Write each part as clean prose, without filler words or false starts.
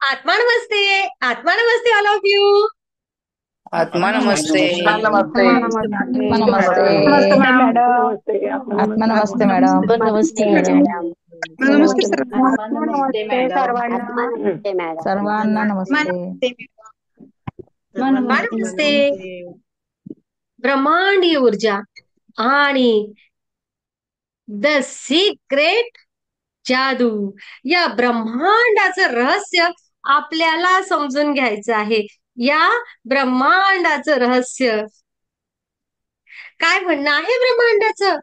आत्मा नमस्ते. आत्मा नमस्ते all of you. आत्मा नमस्ते. नमस्ते. आत्मा नमस्ते. नमस्ते मॅम. नमस्ते आत्मा नमस्ते मॅडम. नमस्ते नमस्ते मॅडम. नमस्ते नमस्ते सर्वांना. नमस्ते मॅडम. सर्वांना नमस्ते. आत्मा नमस्ते. ब्रह्मांडीय ऊर्जा आणि द सिक्रेट जादू या ब्रह्मांडाचं रहस्य आपल्याला समजून घ्यायचं आहे. या ब्रह्मांडाचं रहस्य काय म्हणणं आहे ब्रह्मांडाचं,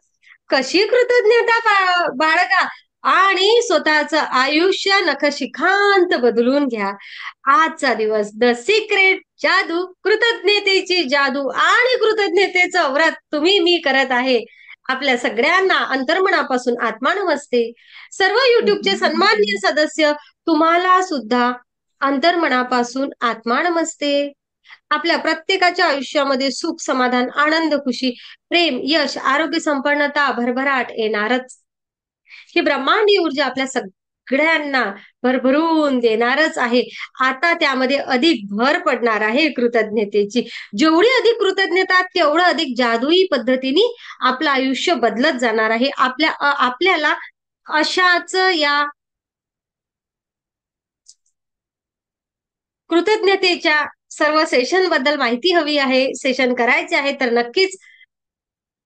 कशी कृतज्ञता बाळगा आणि स्वतःचं आयुष्य नखशिखांत बदलून घ्या. आजचा दिवस द सिक्रेट जादू, कृतज्ञतेची जादू आणि कृतज्ञतेचं व्रत तुम्ही मी करत आहे. आपल्या सगळ्यांना अंतर्मनापासून आत्मा नमस्ते. सर्व युट्यूबचे सन्माननीय सदस्य तुम्हाला सुद्धा अंतर्मनापासून आत्मा नमस्ते. आपल्या प्रत्येकाच्या आयुष्यामध्ये सुख, समाधान, आनंद, खुशी, प्रेम, यश, आरोग्य, संपन्नता, भरभराट येणारच. ही ब्रह्मांडीय ऊर्जा आपल्या सगळ्यांना भरभरून देणारच आहे. आता त्यामध्ये अधिक भर पडणार आहे कृतज्ञतेची. जेवढी अधिक कृतज्ञता तेवढं अधिक जादुई पद्धतीने आपलं आयुष्य बदलत जाणार आहे. आपल्याला अशाच या कृतज्ञतेच्या सर्व सेशन बद्दल माहिती हवी आहे, सेशन करायचे आहे, तर नक्कीच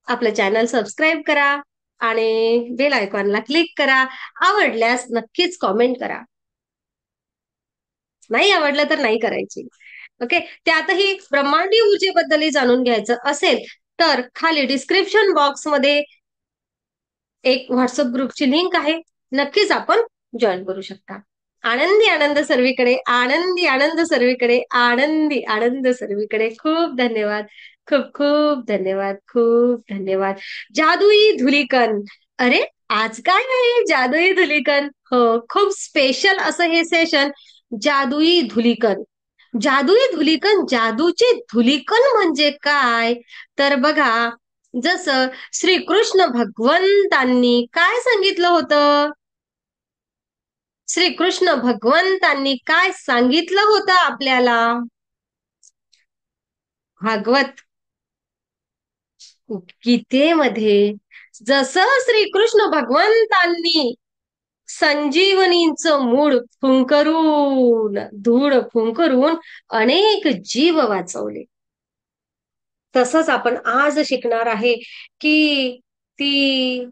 आपलं चॅनल सबस्क्राईब करा आणि बेल आयकॉनला क्लिक करा. आवडल्यास नक्कीच कॉमेंट करा, नाही आवडलं तर नाही करायची. ओके. त्यातही ब्रह्मांडीय ऊर्जेबद्दलही जाणून घ्यायचं असेल तर खाली डिस्क्रिप्शन बॉक्समध्ये एक व्हॉट्सअप ग्रुपची लिंक आहे, नक्कीच आपण जॉईन करू शकता. आनंदी आनंद सर्वीकडे, आनंदी आनंद सर्वीकडे, आनंदी आनंद सर्वीकडे. खूप धन्यवाद, खूप खूप धन्यवाद, खूप धन्यवाद. जादुई धुलीकण. अरे आज काय आहे जादुई धुलीकण? हो, खूप स्पेशल असं हे सेशन जादुई धुलीकण. जादुई धुलीकण, जादूचे धुलीकण म्हणजे काय तर बघा, जसं श्रीकृष्ण भगवंतांनी काय सांगितलं होतं, श्रीकृष्ण भगवंतांनी काय सांगितलं होतं आपल्याला, भागवत गीतेमध्ये जसं श्रीकृष्ण भगवंतांनी संजीवनीचं मूळ फुंकरून, धूळ फुंकरून अनेक जीव वाचवले, तसंच आपण आज शिकणार आहे की ती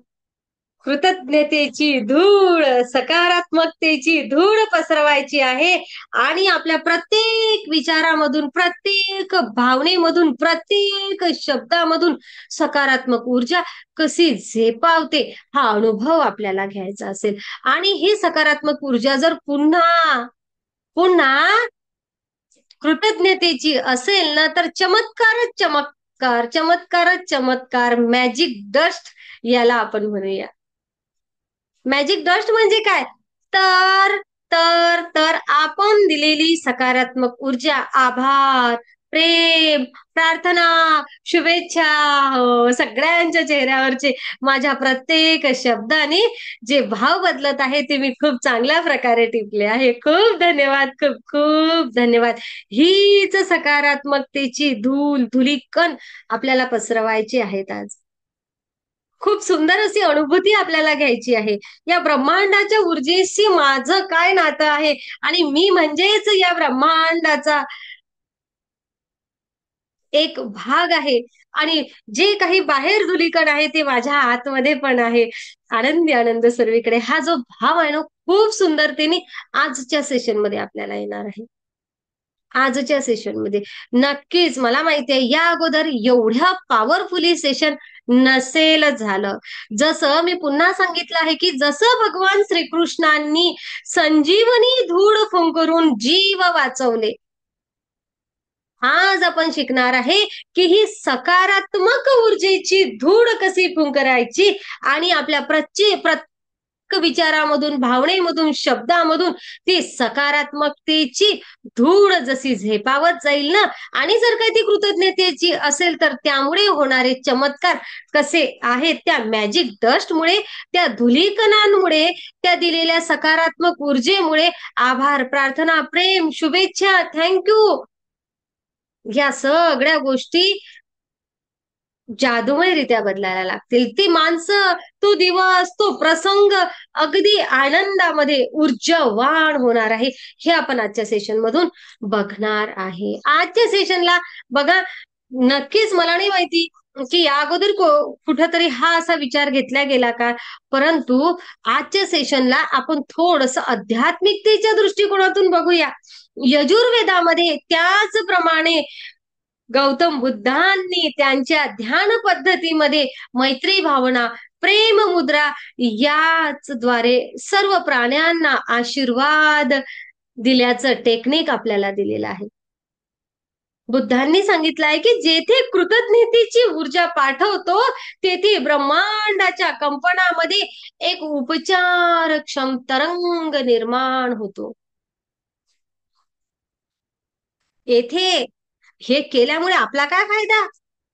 कृतज्ञतेची धूळ, सकारात्मकतेची धूळ पसरवायची आहे आणि आपल्या प्रत्येक विचारामधून, प्रत्येक भावनेमधून, प्रत्येक शब्दामधून सकारात्मक ऊर्जा कशी झेपावते हा अनुभव आपल्याला घ्यायचा असेल. आणि ही सकारात्मक ऊर्जा जर पुन्हा पुन्हा कृतज्ञतेची असेल ना तर चमत्कारच चमत्कार, चमत्कारच चमत्कार, मॅजिक डस्ट याला आपण म्हणूया. मॅजिक डस्ट म्हणजे काय तर तर तर आपण दिलेली सकारात्मक ऊर्जा, आभार, प्रेम, प्रार्थना, शुभेच्छा, सगळ्यांच्या चेहऱ्यावरचे माझ्या प्रत्येक शब्दाने जे भाव बदलत आहे ते मी खूप चांगल्या प्रकारे टिपले आहे. खूप धन्यवाद, खूप खूप धन्यवाद. हीच सकारात्मकतेची धुलीकण आपल्याला पसरवायची आहेत. आज खूप सुंदर अशी अनुभूती आपल्याला घ्यायची आहे. या ब्रह्मांडाच्या ऊर्जेशी माझं काय नातं आहे आणि मी म्हणजेच या ब्रह्मांडाचा एक भाग आहे आणि जे काही बाहेर धुलीकण आहे ते माझ्या आतमध्ये पण आहे. आनंदी आनंद सर्वीकडे हा जो भाव आहे ना, खूप सुंदरतेने आजच्या सेशन मध्ये आपल्याला येणार आहे. आजच्या सेशनमध्ये नक्कीच मला माहिती आहे या अगोदर एवढ्या पॉवरफुली सेशन नसेल झालं. जसं मी पुन्हा सांगितलं आहे की जसं भगवान श्रीकृष्णांनी संजीवनी धूळ फुंकरून जीव वाचवले, आज आपण शिकणार आहे की ही सकारात्मक ऊर्जेची धूळ कशी फुंकरायची आणि आपल्या विचारामधून, भावनेमधून, शब्दामधून ती सकारात्मकतेची धूळ जशी झेपावत जाईल ना, आणि जर काही ती कृतज्ञतेची असेल तर त्यामुळे होणारे चमत्कार कसे आहेत, त्या मॅजिक डस्टमुळे, त्या धुलीकणांमुळे, त्या दिलेल्या सकारात्मक ऊर्जेमुळे, आभार, प्रार्थना, प्रेम, शुभेच्छा, थँक्यू, या सगळ्या गोष्टी जादूमयरित्या बदलायला लागतील. ती माणसं, तो दिवस, तो प्रसंग अगदी आनंदामध्ये ऊर्जावान होणार आहे. हे आपण आजच्या सेशन मधून बघणार आहे. आजच्या सेशनला बघा, नक्कीच मला नाही माहिती की या अगोदर कुठंतरी हा असा विचार घेतला गेला का, परंतु आजच्या सेशनला आपण थोडस आध्यात्मिकतेच्या दृष्टिकोनातून बघूया. यजुर्वेदामध्ये त्याचप्रमाणे गौतम बुद्धांनी त्यांच्या ध्यान पद्धतीमध्ये मैत्री भावना, प्रेम मुद्रा याच द्वारे सर्व प्राण्यांना आशीर्वाद दिल्याचं टेक्निक आपल्याला दिलेलं आहे. बुद्धांनी सांगितलं आहे की जेथे कृतज्ञतेची ऊर्जा पाठवतो तेथे ब्रह्मांडाच्या कंपनामध्ये एक उपचारक्षम तरंग निर्माण होतो. येथे हे केल्यामुळे आपला काय फायदा,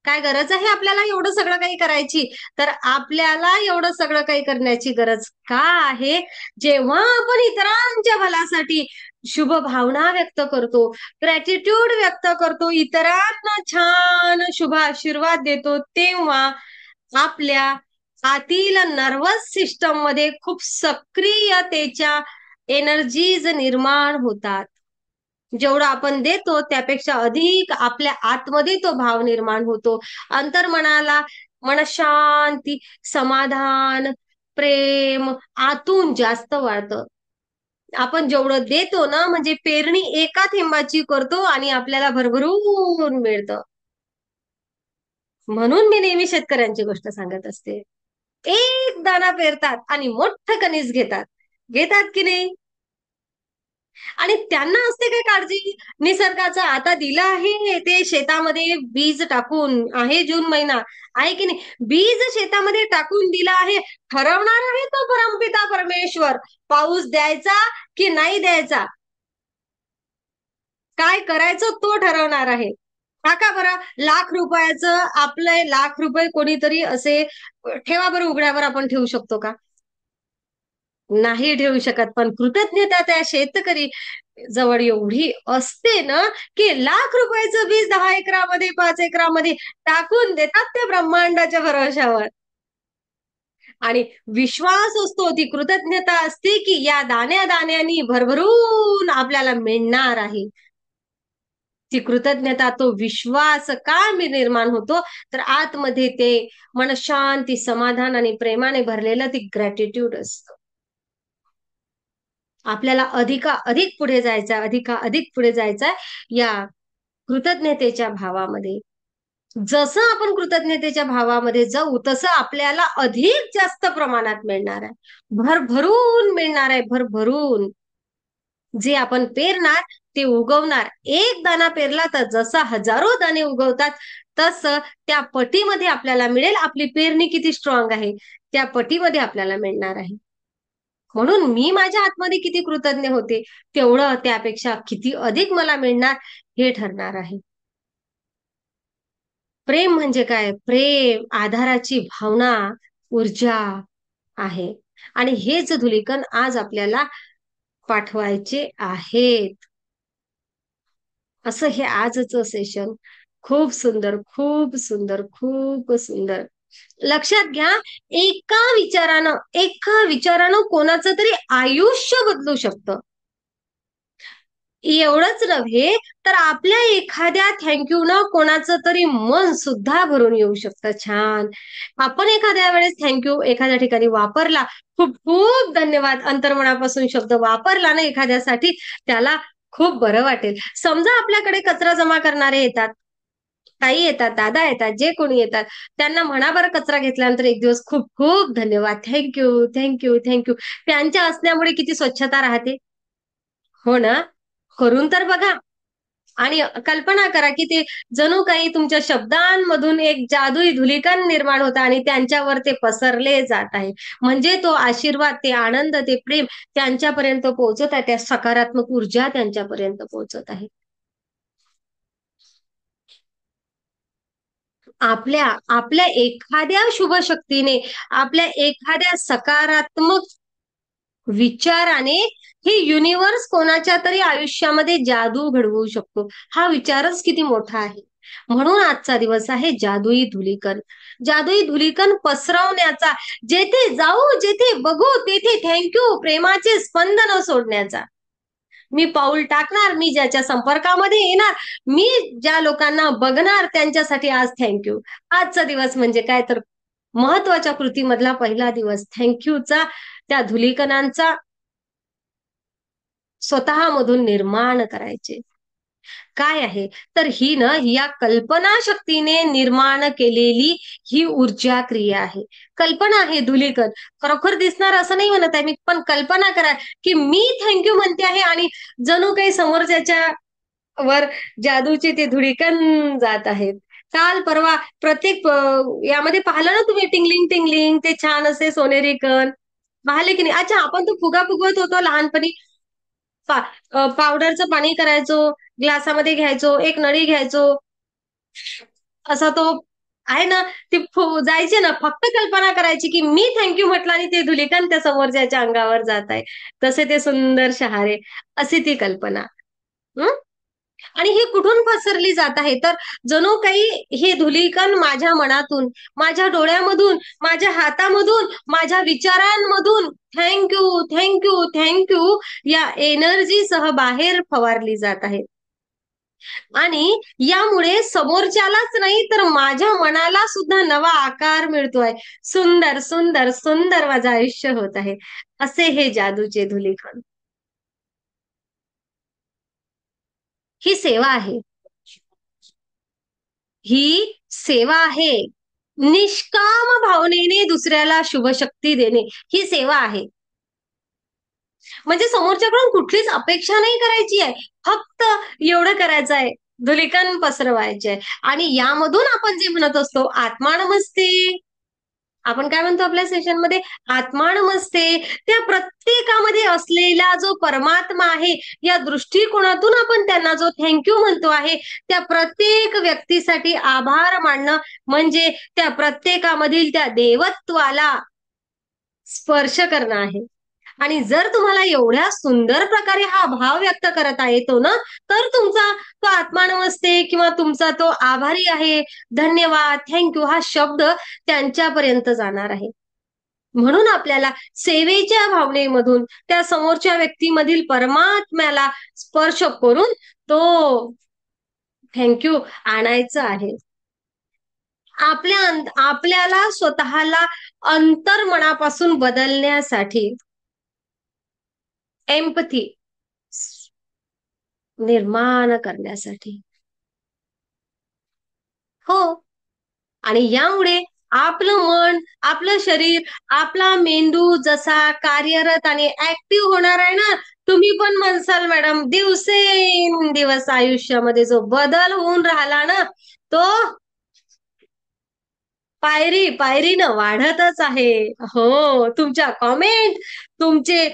काय गरज आहे आपल्याला एवढं सगळं काही करायची? तर आपल्याला एवढं सगळं काही करण्याची गरज का आहे? जेव्हा आपण इतरांच्या भल्यासाठी शुभ भावना व्यक्त करतो, ग्रॅटिट्यूड व्यक्त करतो, इतरांना छान शुभ आशीर्वाद देतो, तेव्हा आपल्या आतील नर्वस सिस्टम मध्ये खूप सक्रियतेच्या एनर्जीज निर्माण होतात. जेवढं आपण देतो त्यापेक्षा अधिक आपल्या आतमध्ये तो भाव निर्माण होतो. अंतर्मनाला मनशांती, समाधान, प्रेम आतून जास्त वाढतं. आपण जेवढं देतो ना, म्हणजे पेरणी एका थेंबाची करतो आणि आपल्याला भरभरून मिळतं. म्हणून मी नेहमी शेतकऱ्यांची गोष्ट सांगत असते. एक दाणा पेरतात आणि मोठं कणीस घेतात की नाही? आणि त्यांना असते काय काळजी निसर्गाचा? आता दिलं आहे ते शेतामध्ये बीज टाकून, आहे जून महिना आहे की नाही, बीज शेतामध्ये टाकून दिलं आहे, ठरवणार आहे तो परमपिता परमेश्वर पाऊस द्यायचा की नाही द्यायचा, काय करायचं तो ठरवणार आहे. टाका बरं, ₹1,00,000 आपले ₹1,00,000 कोणीतरी असे ठेवा बरं, उघड्यावर आपण ठेवू शकतो का? नाही ठेवू शकत. पण कृतज्ञता त्या शेतकरी जवळ एवढी असते ना की ₹1,00,000 बीज 10 एकरामध्ये 5 एकरामध्ये टाकून देतात त्या ब्रह्मांडाच्या भरोशावर. आणि विश्वास असतो, ती कृतज्ञता असते की या दाण्या दाण्यांनी भरभरून आपल्याला मिळणार आहे. ती कृतज्ञता, तो विश्वास का निर्माण होतो? तर आतमध्ये ते मनशांती, समाधान आणि प्रेमाने भरलेलं ती ग्रॅटिट्यूड असतं. आपल्याला अधिक पुढे जायचं, अधिक पुढे जायचं या कृतज्ञतेच्या भावामध्ये. जसं आपण कृतज्ञतेच्या भावामध्ये जाऊ तसं आपल्याला अधिक जास्त प्रमाणात मिळणार आहे, भरभरून मिळणार आहे, भरभरून. जे आपण पेरणार ते उगवणार. एक दाणा पेरला तर जसा हजारो दाणे उगवतात तसं त्या पटीमध्ये आपल्याला मिळेल. आपली पेरणी किती स्ट्रॉंग आहे त्या पटीमध्ये आपल्याला मिळणार आहे. म्हणून मी माझ्या आतमध्ये किती कृतज्ञ होते तेवढं त्यापेक्षा किती अधिक मला मिळणार हे ठरणार आहे. प्रेम म्हणजे काय? प्रेम आधाराची भावना, ऊर्जा आहे. आणि हेच धुलीकण आज आपल्याला पाठवायचे आहेत. असं हे आजचं सेशन खूप सुंदर, खूप सुंदर, खूप सुंदर. लक्षात घ्या, एका विचारानं कोणाचं तरी आयुष्य बदलू शकतं. एवढंच नव्हे तर आपल्या एखाद्या थँक्यूनं कोणाचं तरी मन सुद्धा भरून येऊ शकतं. छान. आपण एखाद्या वेळेस थँक्यू एखाद्या ठिकाणी वापरला, खूप खूप धन्यवाद अंतर्मनापासून शब्द वापरला ना एखाद्यासाठी, त्याला खूप बरं वाटेल. समजा आपल्याकडे कचरा जमा करणारे येतात, ताई येतात, दादा येतात, जे कोणी येतात, त्यांना म्हणा बरं कचरा घेतल्यानंतर एक दिवस खूप खूप धन्यवाद, थँक्यू थँक्यू थँक्यू. त्यांच्या असण्यामुळे किती स्वच्छता राहते. हो ना? करून तर बघा. आणि कल्पना करा की ते जणू काही तुमच्या शब्दांमधून एक जादुई धुलिकण निर्माण होतं आणि त्यांच्यावर ते पसरले जात आहे. म्हणजे तो आशीर्वाद, ते आनंद, ते प्रेम त्यांच्यापर्यंत पोहोचत आहे, त्या सकारात्मक ऊर्जा त्यांच्यापर्यंत पोहोचत आहे. आपल्या आपल्या एखाद्या शुभ शक्तीने, आपल्या एखाद्या सकारात्मक विचाराने हे युनिव्हर्स कोणाच्या तरी आयुष्यामध्ये जादू घडवू शकतो. हा विचारच किती मोठा आहे. म्हणून आजचा दिवस आहे जादुई धुलीकण. जादुई धुलीकण पसरवण्याचा, जेथे जाऊ, जेथे बघू तेथे थँक्यू, प्रेमाचे स्पंदन सोडण्याचा. मी पाऊल टाकणार, मी ज्याच्या संपर्कामध्ये येणार, मी ज्या लोकांना बघणार त्यांच्यासाठी आज थँक्यू. आजचा दिवस म्हणजे काय तर महत्वाच्या कृतीमधला पहिला दिवस, थँक्यूचा, त्या धुलीकणांचा स्वतःमधून निर्माण करायचे. काय आहे तर ही ना, या कल्पना शक्तीने निर्माण केलेली ही ऊर्जा क्रिया आहे. कल्पना आहे धुलीकण, खरोखर दिसणार असं नाही म्हणत आहे मी, पण कल्पना करा की मी थँक्यू म्हणते आहे आणि जणू काही समोरच्याच्या वर जादूचे ते धुळीकण जात आहेत. काल परवा प्रत्येक यामध्ये पाहिलं ना तुम्ही, टिंगलिंग टिंगलिंग, ते छान असे सोनेरी कण पाहिले की नाही? अच्छा, आपण तो फुगा फुगवत होतो लहानपणी. पावडरचं पाणी करायचो, ग्लासामध्ये घ्यायचो, एक नळी घ्यायचो, असा तो आहे ना, ती जायचे ना, फक्त कल्पना करायची की मी थँक्यू म्हटलं आणि ते धुलिकण त्या समोरच्याच्या अंगावर जात आहे. तसे ते सुंदर शहारे, अशी ती कल्पना. आणि ही कुठून पसरली जात आहे तर जणू काही हे धुलीकण माझ्या मनातून, माझ्या डोळ्यामधून, माझ्या हातामधून, माझ्या विचारांमधून थँक्यू थँक्यू थँक्यू या एनर्जीसह बाहेर फवारली जात आहे. आणि यामुळे समोरच्यालाच नाही तर माझ्या मनाला सुद्धा नवा आकार मिळतोय. सुंदर सुंदर सुंदर माझं आयुष्य होत आहे. असे हे जादूचे धुलीकण. ही सेवा आहे. ही सेवा आहे. निष्काम भावनेने दुसऱ्याला शुभशक्ती देणे ही सेवा आहे. म्हणजे समोरच्याकडून कुठलीच अपेक्षा नाही करायची आहे, फक्त एवढं करायचं आहे, धुलिकण पसरवायचे आहे. आणि यामधून आपण जे म्हणत असतो आत्मा नमस्ते, आपण काय म्हणतो आपल्या सेशनमध्ये, आत्मा नमस्ते, त्या प्रत्येकामध्ये असलेला जो परमात्मा आहे, या दृष्टिकोनातून आपण त्यांना जो थँक्यू म्हणतो आहे, त्या प्रत्येक व्यक्तीसाठी आभार मानणं म्हणजे त्या प्रत्येकामधील त्या देवत्वाला स्पर्श करणं आहे. आणि जर तुम्हाला एवढ्या सुंदर प्रकारे हा भाव व्यक्त करता येतो ना, तर तुमचा तो आत्मा नमस्ते किंवा तुमचा तो आभारी आहे, धन्यवाद, थँक्यू हा शब्द त्यांच्यापर्यंत जाणार आहे. म्हणून आपल्याला सेवेच्या भावनेमधून त्या समोरच्या व्यक्तीमधील परमात्म्याला स्पर्श करून तो थँक्यू आणायचा आहे. आपल्याला स्वतःला अंतर्मनापासून बदलण्यासाठी एम्पथी निर्माण करण्यासाठी. हो, आणि यामुळे आपलं मन, आपलं शरीर, आपला मेंदू जसा कार्यरत आणि ऍक्टिव्ह होणार आहे ना, तुम्ही पण म्हणसाल मॅडम दिवसेंदिवस आयुष्यामध्ये जो बदल होऊन राहिला ना, तो पायरी पायरीनं वाढतच आहे. हो, तुमच्या कॉमेंट, तुमचे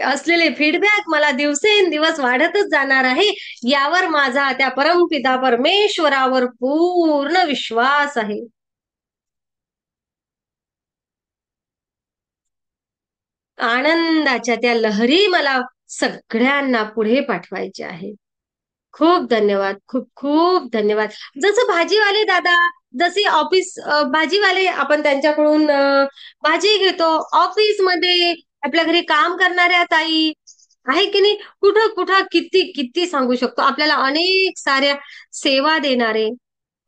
असलेले फीडबॅक मला दिवसेंदिवस वाढतच जाणार आहे. यावर माझा त्या परमपिता परमेश्वरावर पूर्ण विश्वास आहे. आनंदाच्या त्या लहरी मला सगळ्यांना पुढे पाठवायच्या आहे. खूप धन्यवाद, खूप खूप धन्यवाद. जसं भाजीवाले दादा, जसे ऑफिस भाजीवाले आपण त्यांच्याकडून भाजी घेतो, ऑफिसमध्ये आपल्या घरी काम करणाऱ्या ताई आहे की नाही, कुठं कुठं किती किती सांगू शकतो, आपल्याला अनेक साऱ्या सेवा देणारे.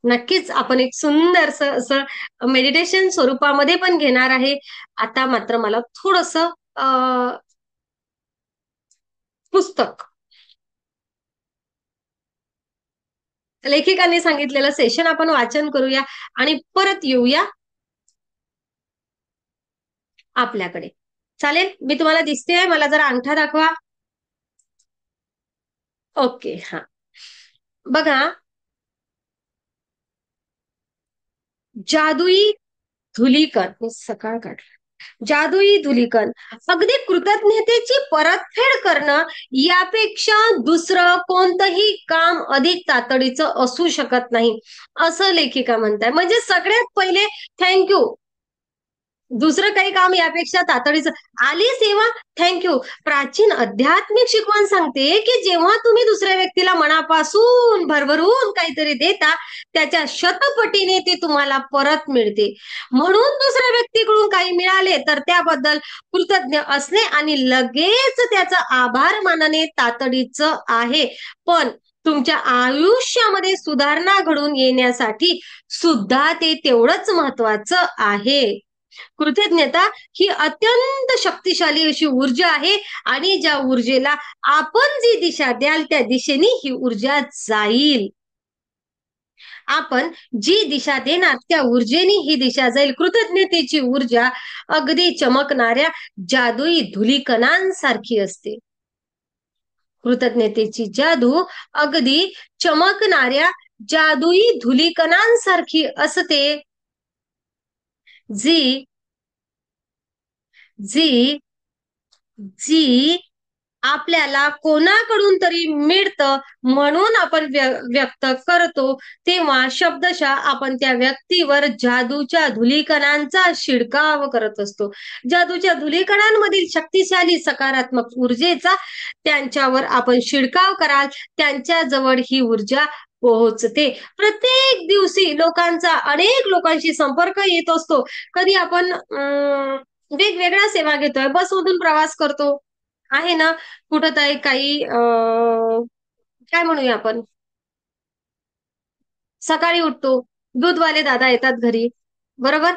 नक्कीच आपण एक सुंदरस असं मेडिटेशन स्वरूपामध्ये पण घेणार आहे. आता मात्र मला थोडस पुस्तक, लेखिकांनी सांगितलेलं सेशन आपण वाचन करूया आणि परत येऊया आपल्याकडे. चालेल? मी तुम्हाला दिसते, मला जरा अंगठा दाखवा. ओके, हा. बघा, जादुई धुलीकण, मी सकाळ काढलं, जादुई धुलीकण, अगदी कृतज्ञतेची परतफेड करणं यापेक्षा दुसरं कोणतंही काम अधिक तातडीचं असू शकत नाही, असं लेखिका म्हणताय. म्हणजे सगळ्यात पहिले थँक्यू, दुसरं काही काम यापेक्षा तातडीचं. आली सेवा, थँक्यू. प्राचीन आध्यात्मिक शिकवण सांगते की जेव्हा तुम्ही दुसऱ्या व्यक्तीला मनापासून भरभरून काहीतरी देता, त्याच्या शतपटीने ते तुम्हाला परत मिळते. म्हणून दुसऱ्या व्यक्तीकडून काही मिळाले तर त्याबद्दल कृतज्ञ असणे आणि लगेच त्याचा आभार मानणे तातडीचं आहे. पण तुमच्या आयुष्यामध्ये सुधारणा घडून येण्यासाठी सुद्धा ते तेवढंच महत्वाचं आहे. कृतज्ञता ही अत्यंत शक्तिशाली अशी ऊर्जा आहे आणि ज्या ऊर्जेला आपण जी दिशा द्याल त्या दिशेने ही ऊर्जा जाईल. आपण जी दिशा देणार त्या ऊर्जेने ही दिशा जाईल. कृतज्ञतेची ऊर्जा अगदी चमकणाऱ्या जादुई धुलीकणांसारखी असते. कृतज्ञतेची जादू अगदी चमकणाऱ्या जादुई धुलीकणांसारखी असते, जी जी जी आपल्याला कोणाकडून तरी मिळतं म्हणून आपण व्यक्त करतो, तेव्हा शब्दशः आपण त्या व्यक्तीवर जादूच्या धुलीकणांचा शिडकाव करत असतो. जादूच्या धुलीकणांमधील शक्तिशाली सकारात्मक ऊर्जेचा त्यांच्यावर आपण शिडकाव कराल, त्यांच्या जवळ ही ऊर्जा पोहोचते. प्रत्येक दिवशी अनेक लोकांशी संपर्क येत असतो. कधी आपण वेगवेगळ्या सेवा घेतोय, बसमधून प्रवास करतो आहे ना, कुठंतरी काही काय म्हणूया आपण, सकाळी उठतो, दूधवाले दादा येतात घरी, बरोबर?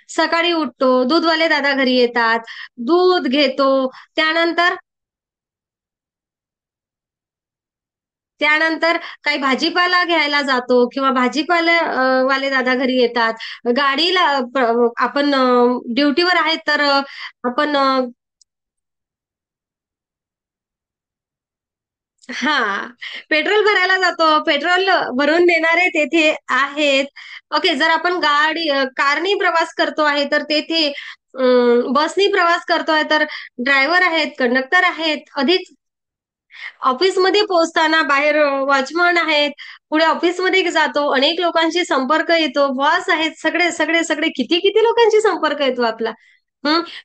सकाळी उठतो, दूधवाले दादा घरी येतात, दूध घेतो, त्यानंतर काही भाजीपाला घ्यायला जातो किंवा भाजीपाला वाले दादा घरी येतात. गाडीला आपण ड्युटीवर आहेत तर आपण पेट्रोल भरायला जातो, पेट्रोल भरून देणारे तेथे आहेत. ओके, जर आपण कारनी प्रवास करतो आहे तर तेथे बसनी प्रवास करतोय तर ड्रायव्हर आहेत, कंडक्टर आहेत, अधिक ऑफिसमध्ये पोहोचताना बाहेर वॉचमन आहेत, पुढे ऑफिसमध्ये जातो, अनेक लोकांशी संपर्क येतो, बॉस आहेत, सगळे सगळे सगळे किती किती लोकांशी संपर्क येतो आपला.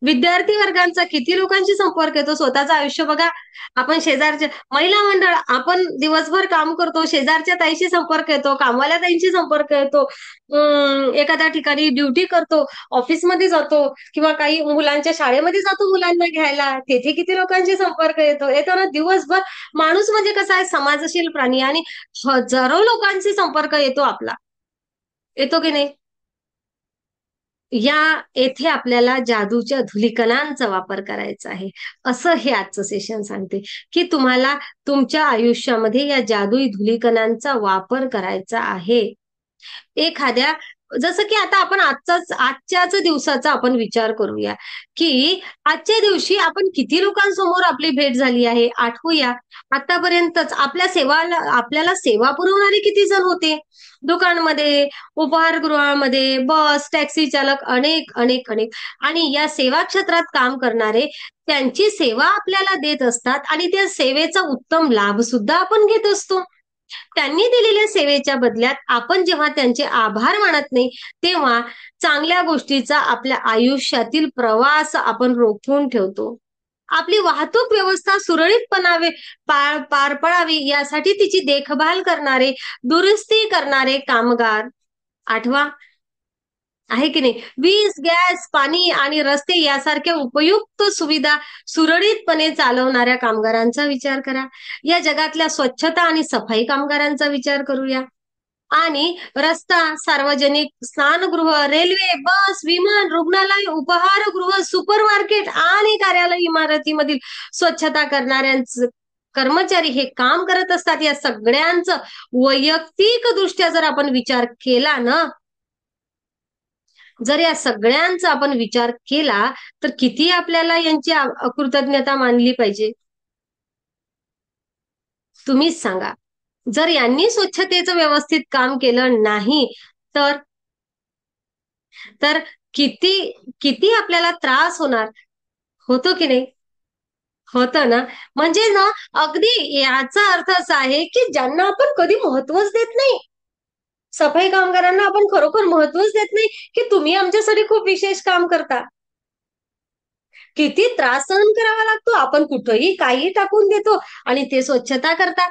विद्यार्थी वर्गांचा किती लोकांशी संपर्क येतो. स्वतःचं आयुष्य बघा, आपण शेजारच्या महिला मंडळ, आपण दिवसभर काम करतो, शेजारच्या ताईशी संपर्क येतो, कामवाल्या ताईंशी संपर्क येतो, एखाद्या ठिकाणी ड्युटी करतो, ऑफिसमध्ये जातो किंवा काही मुलांच्या शाळेमध्ये जातो मुलांना घ्यायला, तेथे किती लोकांशी संपर्क येतो ना दिवसभर. माणूस म्हणजे कसा आहे, समाजशील प्राणी आणि हजारो लोकांशी संपर्क येतो आपला, येतो की नाही? येथे आपल्याला जादूच्या धुलीकणांचा वापर करायचा आहे, असं हे आजचं सेशन सांगते की तुम्हाला तुमच्या आयुष्यामध्ये या जादुई धुलीकणांचा वापर करायचा आहे. एखाद्या, जसं की आता आपण आजच्याच दिवसाचा आपण विचार करूया की आजच्या दिवशी आपण किती लोकांसमोर आपली भेट झाली आहे, आठवूया. आतापर्यंतच आपल्याला सेवा पुरवणारे किती जण होते, दुकानमध्ये, उपहारगृहामध्ये, बस, टॅक्सी चालक, अनेक अनेक अनेक. आणि या सेवा क्षेत्रात काम करणारे त्यांची सेवा आपल्याला देत असतात आणि त्या सेवेचा उत्तम लाभ सुद्धा आपण घेत असतो. त्यांनी दिलेल्या सेवेच्या बदल्यात आपण जेव्हा त्यांचे आभार मानत नाही, तेव्हा चांगल्या गोष्टीचा आपल्या आयुष्यातील प्रवास आपण रोखून ठेवतो. आपली वाहतूक व्यवस्था सुरळीतपणाने पार पडावी यासाठी तिची देखभाल करणारे, दुरुस्ती करणारे कामगार आठवा, आहे की नाही? वीज, गॅस, पाणी आणि रस्ते यासारख्या उपयुक्त सुविधा सुरळीतपणे चालवणाऱ्या कामगारांचा विचार करा. या जगातल्या स्वच्छता आणि सफाई कामगारांचा विचार करूया. आणि रस्ता, सार्वजनिक स्नानगृह, रेल्वे, बस, विमान, रुग्णालय, उपहारगृह, सुपरमार्केट आणि कार्यालय इमारतीमधील स्वच्छता करणाऱ्यांचं कर्मचारी हे काम करत असतात. या सगळ्यांचं वैयक्तिक दृष्ट्या जर आपण विचार केला ना, जर या सगळ्यांचा आपण विचार केला तर किती आपल्याला यांची कृतज्ञता मानली पाहिजे, तुम्हीच सांगा. जर यांनी स्वच्छतेचं व्यवस्थित काम केलं नाही तर तर किती किती आपल्याला त्रास होणार, होतो की नाही? होतं ना. म्हणजे ना, अगदी याचा अर्थ असा आहे की ज्यांना आपण कधी महत्वच देत नाही, सफाई कामगारांना आपण खरोखर महत्वच देत नाही की तुम्ही आमच्यासाठी खूप विशेष काम करता. किती त्रास सहन करावा लागतो, आपण कुठेही काही टाकून देतो आणि ते स्वच्छता करतात.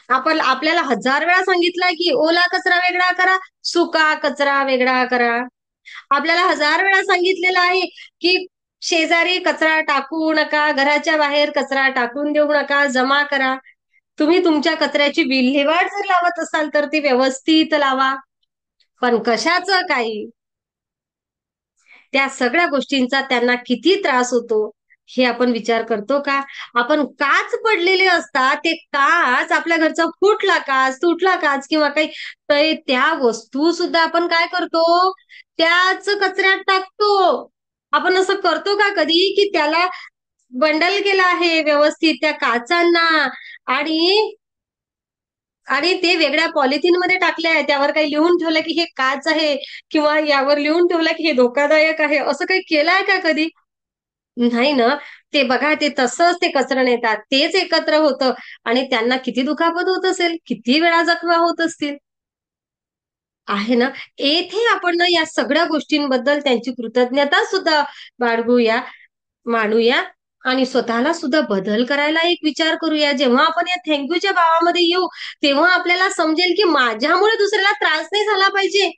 आपण आपल्याला 1000 वेळा सांगितलंय की ओला कचरा वेगळा करा, सुका कचरा वेगळा करा. आपल्याला 1000 वेळा सांगितलेलं आहे की शेजारी कचरा टाकू नका, घराच्या बाहेर कचरा टाकून देऊ नका, जमा करा. तुम्ही तुमच्या कचऱ्याची विल्हेवाट जर लावत असाल तर ती व्यवस्थित लावा. पण कशाचं काही, त्या सगळ्या गोष्टींचा त्यांना किती त्रास होतो हे आपण विचार करतो का? आपण काच पडलेले असतात, ते काच आपल्या घरचा फुटला काच, तुटला काच किंवा काही, तर त्या वस्तू सुद्धा आपण काय करतो, त्याच कचऱ्यात टाकतो. आपण असं करतो का कधी की त्याला बंडल केलं आहे व्यवस्थित त्या काचांना आणि आणि ते वेगळ्या पॉलिथिन मध्ये टाकले आहे, त्यावर काही लिहून ठेवलं की हे काच आहे किंवा यावर लिहून ठेवलं की हे धोकादायक आहे, असं काही केलंय का कधी? नाही ना. ते बघा, ते तसंच ते कचरा नेतात, तेच एकत्र होतं आणि त्यांना किती दुखापत होत असेल, किती वेळा जखमा होत असतील, आहे ना. येथे आपण ना या सगळ्या गोष्टींबद्दल त्यांची कृतज्ञता सुद्धा बाळगूया, मानूया आणि स्वतःला सुद्धा बदल करायला एक विचार करूया. जेव्हा आपण या थँक्यूच्या भावामध्ये येऊ, तेव्हा आपल्याला समजेल की माझ्यामुळे दुसऱ्याला त्रास नाही झाला पाहिजे.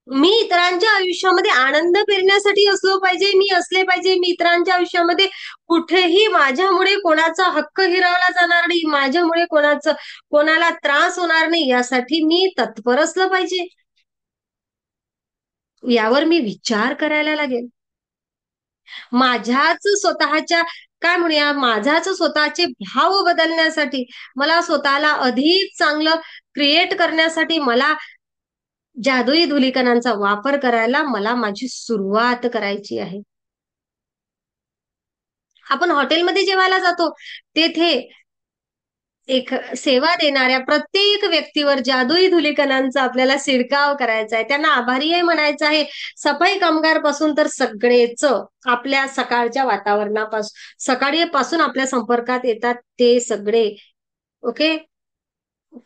मी इतरांच्या आयुष्यामध्ये आनंद पेरण्यासाठी असलो पाहिजे, मी असले पाहिजे. मी इतरांच्या आयुष्यामध्ये कुठेही माझ्यामुळे कोणाचा हक्क हिरावला जाणार नाही, माझ्यामुळे कोणाला त्रास होणार नाही, यासाठी मी तत्पर असलं पाहिजे. यावर मी विचार करायला लागेल. माझ्याच स्वतःच्या काय म्हणूया, माझाच स्वतःचे भाव बदलण्यासाठी, मला स्वतःला अधिक चांगलं क्रिएट करण्यासाठी मला जादुई धुलीकणांचा वापर करायला मला माझी सुरुवात करायची आहे. आपण हॉटेलमध्ये जेवायला जातो, तेथे एक सेवा देणाऱ्या प्रत्येक व्यक्तीवर जादुई धुलीकणांचा आपल्याला शिडकाव करायचा आहे, त्यांना आभारीही म्हणायचं आहे. सफाई कामगार पासून तर सगळेच आपल्या सकाळच्या वातावरणापासून, सकाळी पासून आपल्या संपर्कात येतात ते सगळे. ओके,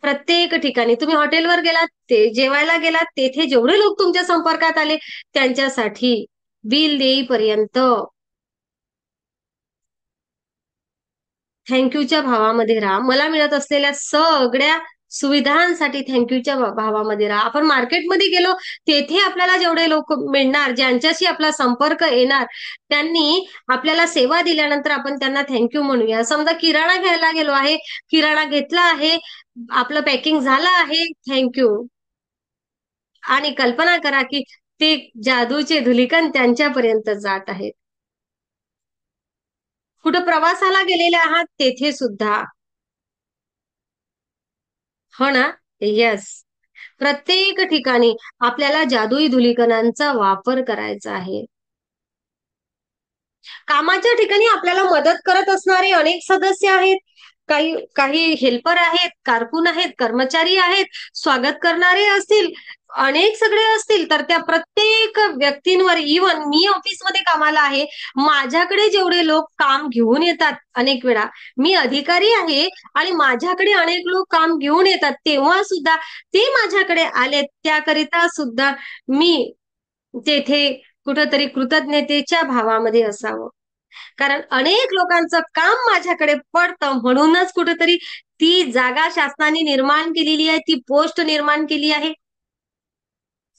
प्रत्येक ठिकाणी तुम्ही हॉटेलवर गेलात, ते जेवायला गेलात, तेथे जेवढे लोक तुमच्या संपर्कात आले त्यांच्यासाठी बिल देईपर्यंत थँक्यूच्या भावामध्ये राहा. मला मिळत असलेल्या सगळ्या सुविधांसाठी थँक्यूच्या भावामध्ये राहा. आपण मार्केटमध्ये गेलो, तेथे आपल्याला जेवढे लोक मिळणार, ज्यांच्याशी आपला संपर्क येणार, त्यांनी आपल्याला सेवा दिल्यानंतर आपण त्यांना थँक्यू म्हणूया. समजा किराणा घ्यायला गेलो आहे, किराणा घेतला आहे, आपलं पॅकिंग झालं आहे, थँक्यू. आणि कल्पना करा की ते जादूचे धुलीकण त्यांच्यापर्यंत जात आहेत. कुठं प्रवासाला गेलेले आहात, तेथे सुद्धा. हो ना. येस, प्रत्येक ठिकाणी आपल्याला जादुई धुलीकणांचा वापर करायचा आहे. कामाच्या ठिकाणी आपल्याला मदत करत असणारे अनेक सदस्य आहेत, काही काही हेल्पर आहेत, कारकून आहेत, कर्मचारी आहेत, स्वागत करणारे असतील, अनेक सगळे असतील. तर त्या प्रत्येक व्यक्तींवर, इव्हन मी ऑफिसमध्ये कामाला आहे, माझ्याकडे जेवढे लोक काम घेऊन येतात, अनेक वेळा मी अधिकारी आहे आणि माझ्याकडे अनेक लोक काम घेऊन येतात, तेव्हा सुद्धा ते माझ्याकडे आले, त्याकरिता सुद्धा मी तेथे कुठंतरी कृतज्ञतेच्या भावामध्ये असावं. कारण अनेक लोकांचं काम माझ्याकडे पडतं, म्हणूनच कुठेतरी ती जागा शासनाने निर्माण केलेली आहे, ती पोस्ट निर्माण केली आहे.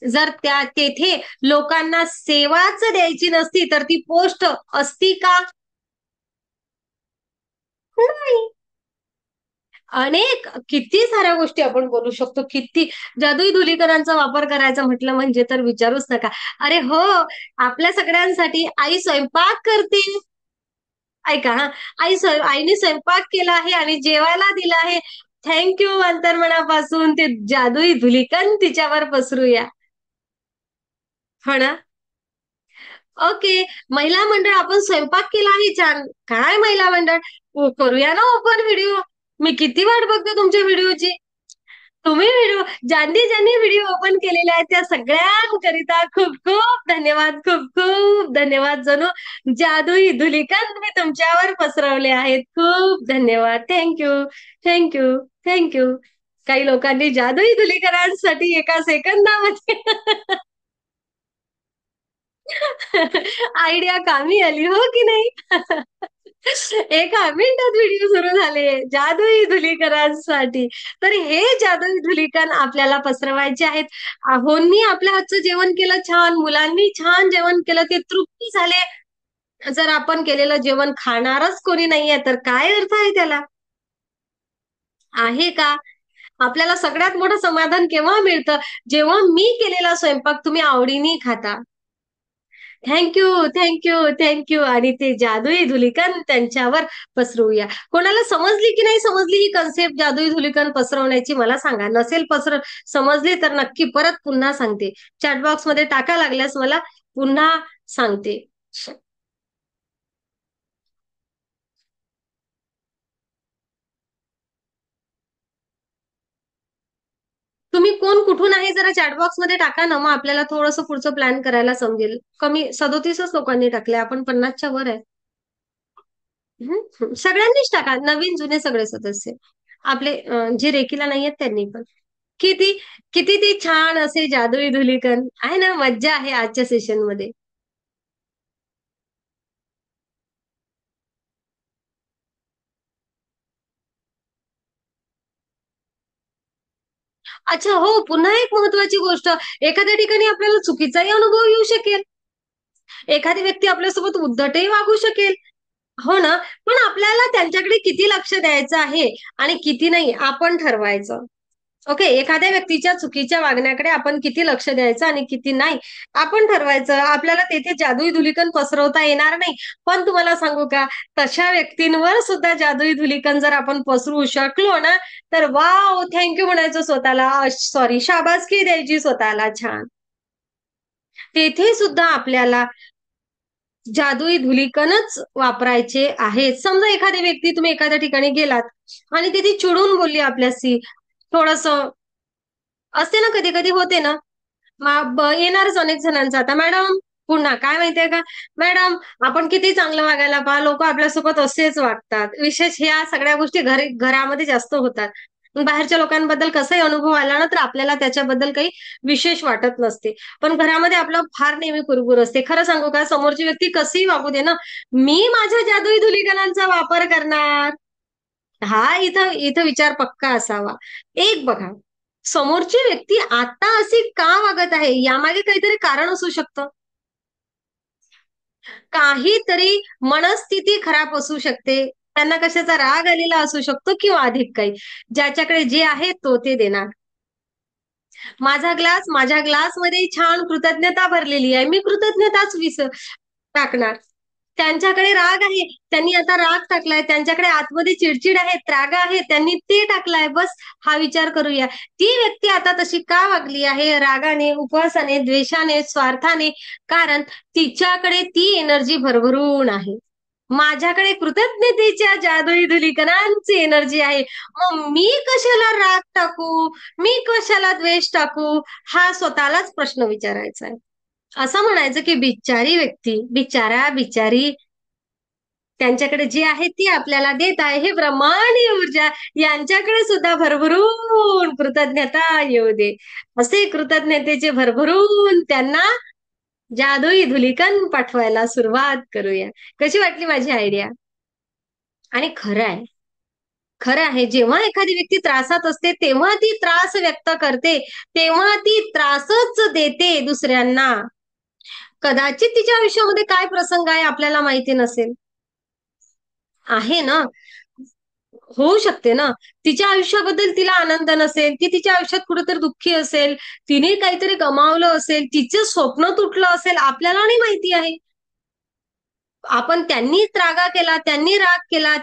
जर तेथे लोकांना सेवाच द्यायची नसती तर ती पोस्ट असती का? नाही. अनेक किती साऱ्या गोष्टी आपण बोलू शकतो. किती जादुई धुलीकणांचा वापर करायचा म्हटलं म्हणजे तर विचारूच नका. अरे हो, आपल्या सगळ्यांसाठी आई स्वयंपाक करते. ऐका हा, आईने स्वयंपाक केला आहे आणि जेवायला दिलं आहे, थँक्यू अंतर्मनापासून. ते जादुई धुलीकण तिच्यावर पसरूया. हो ना. ओके, महिला मंडळ, आपण स्वयंपाक केला आहे छान. काय महिला मंडळ, करूया ना ओपन व्हिडिओ. मी किती वाट बघते तुमच्या व्हिडिओची. तुम्ही व्हिडिओ ज्यांनी ज्यांनी व्हिडिओ ओपन केलेले आहेत त्या सगळ्यांकरिता खूप खूप धन्यवाद, खूप खूप धन्यवाद. जणू जादुई धुलिकन मी तुमच्यावर पसरवले आहेत. खूप धन्यवाद. Thank you, thank you, thank you. काही लोकांनी जादुई धुलीकरांसाठी एका सेकंदामध्ये आयडिया कामी आली, हो की नाही? एका मिनिटात व्हिडिओ सुरू झाले जादुई धुलीकरांसाठी. तर हे जादुई धुलीकण आपल्याला पसरवायचे आहेत. आहोंनी आपल्या हातचं जेवण केलं छान, मुलांनी छान जेवण केलं, ते तृप्ती झाले. जर आपण केलेलं जेवण खाणारच कोणी नाहीये तर काय अर्थ आहे त्याला? आहे का? आपल्याला सगळ्यात मोठं समाधान केव्हा मिळतं? जेव्हा मी केलेला स्वयंपाक तुम्ही आवडीने खाता. Thank you, thank you, thank you. आणि ते जादुई धुलिकण त्यांच्यावर पसरवूया. कोणाला समजली की नाही समजली ही कन्सेप्ट जादुई धुलिकण पसरवण्याची मला सांगा. नसेल समजली तर नक्की परत पुन्हा सांगते. चॅट बॉक्स मध्ये टाका, लागल्यास मला पुन्हा सांगते. तुम्ही कोण कुठून आहे जरा चॅटबॉक्स मध्ये टाका ना, मग आपल्याला थोडंसं पुढचं प्लॅन करायला समजेल. कमी 37च लोकांनी टाकले, आपण 50च्या वर आहे. सगळ्यांनीच टाका, नवीन जुने सगळे सदस्य आपले, जे रेकीला नाही आहेत त्यांनी पण. किती किती ते छान असे जादुई धुलिकण आहे ना. मज्जा आहे आजच्या सेशन मध्ये. अच्छा, हो, पुन्हा एक महत्वाची गोष्ट, एखाद्या ठिकाणी आपल्याला चुकीचाही अनुभव येऊ शकेल. एखादी व्यक्ती आपल्यासोबत उद्धटही वागू शकेल, हो ना. पण आपल्याला त्यांच्याकडे किती लक्ष द्यायचं आहे आणि किती नाही आपण ठरवायचं. ओके, एखाद्या व्यक्तीच्या चुकीच्या वागण्याकडे आपण किती लक्ष द्यायचं आणि किती नाही आपण ठरवायचं. आपल्याला तेथे जादुई धुलिकण पसरवता येणार नाही, पण तुम्हाला सांगू का, तशा व्यक्तींवर सुद्धा जादुई धुलिकण जर आपण पसरवू शकलो ना, तर वाव, थँक्यू म्हणायचं स्वतःला, सॉरी, शाबासकी द्यायची स्वतःला. छान. तेथे सुद्धा आपल्याला जादुई धुलिकणच वापरायचे आहे. समजा एखादी व्यक्ती, तुम्ही एखाद्या ठिकाणी गेलात आणि तिथे चिडून बोलली आपल्याशी, थोडस असते ना, कधी कधी होते ना. येणारच अनेक जणांचा आता, मॅडम पुन्हा काय माहितीये का मॅडम, आपण किती चांगलं वागायला पहा, लोक आपल्यासोबत असेच वागतात. विशेष ह्या सगळ्या गोष्टी घरामध्ये जास्त होतात. बाहेरच्या लोकांबद्दल कसाही अनुभव आला ना, तर आपल्याला त्याच्याबद्दल काही विशेष वाटत नसते, पण घरामध्ये आपलं फार नेहमी कुरबुर असते. खरं सांगू का, समोरची व्यक्ती कशीही वागू दे ना, मी माझ्या जादुई धुलिकणांचा वापर करणार. हा इथं इथं विचार पक्का असावा. एक बघा, समोरची व्यक्ती आता अशी का वागत आहे यामागे काहीतरी कारण असू शकतं. काहीतरी मनस्थिती खराब असू शकते, त्यांना कशाचा राग आलेला असू शकतो, किंवा अधिक काही. ज्याच्याकडे जे आहे तो ते देणार. माझ्या ग्लासमध्ये छान कृतज्ञता भरलेली आहे, मी कृतज्ञताच टाकणार. त्यांच्याकडे राग आहे, त्यांनी आता राग टाकलाय. त्यांच्याकडे आतमध्ये चिडचिड आहे, त्राग आहे, त्यांनी ते टाकलाय. बस हा विचार करूया, ती व्यक्ती आता तशी का वागली आहे, रागाने, उपवासाने, द्वेषाने, स्वार्थाने. कारण तिच्याकडे ती एनर्जी भरभरून आहे. माझ्याकडे कृतज्ञतेच्या जादुई धुलिकणांची एनर्जी आहे. मग मी कशाला राग टाकू, मी कशाला द्वेष टाकू, हा स्वतःलाच प्रश्न विचारायचा आहे. असं म्हणायचं की बिचारी व्यक्ती, बिचारी, त्यांच्याकडे जे आहे ती आपल्याला देत आहे. हे ब्रह्मांडीय ऊर्जा यांच्याकडे सुद्धा भरभरून कृतज्ञता येऊ दे. असे कृतज्ञतेचे भरभरून त्यांना जादुई धुलिकण पाठवायला सुरुवात करूया. कशी वाटली माझी आयडिया? आणि खरं आहे, जेव्हा एखादी व्यक्ती त्रासात असते तेव्हा ती त्रास व्यक्त करते, तेव्हा ती त्रासच देते दुसऱ्यांना. कदाचित तिच्या आयुष्यामध्ये काय प्रसंग आहे आपल्याला माहिती नसेल, आहे ना, होऊ शकते ना. तिच्या आयुष्याबद्दल तिला आनंद नसेल, ती तिच्या आयुष्यात कुठेतरी दुःखी असेल, तिने काहीतरी गमावलं असेल, तिचं स्वप्न तुटलं असेल, आपल्याला नाही माहिती आहे. आपण त्यांनी त्रागा केला, त्यांनी राग केला,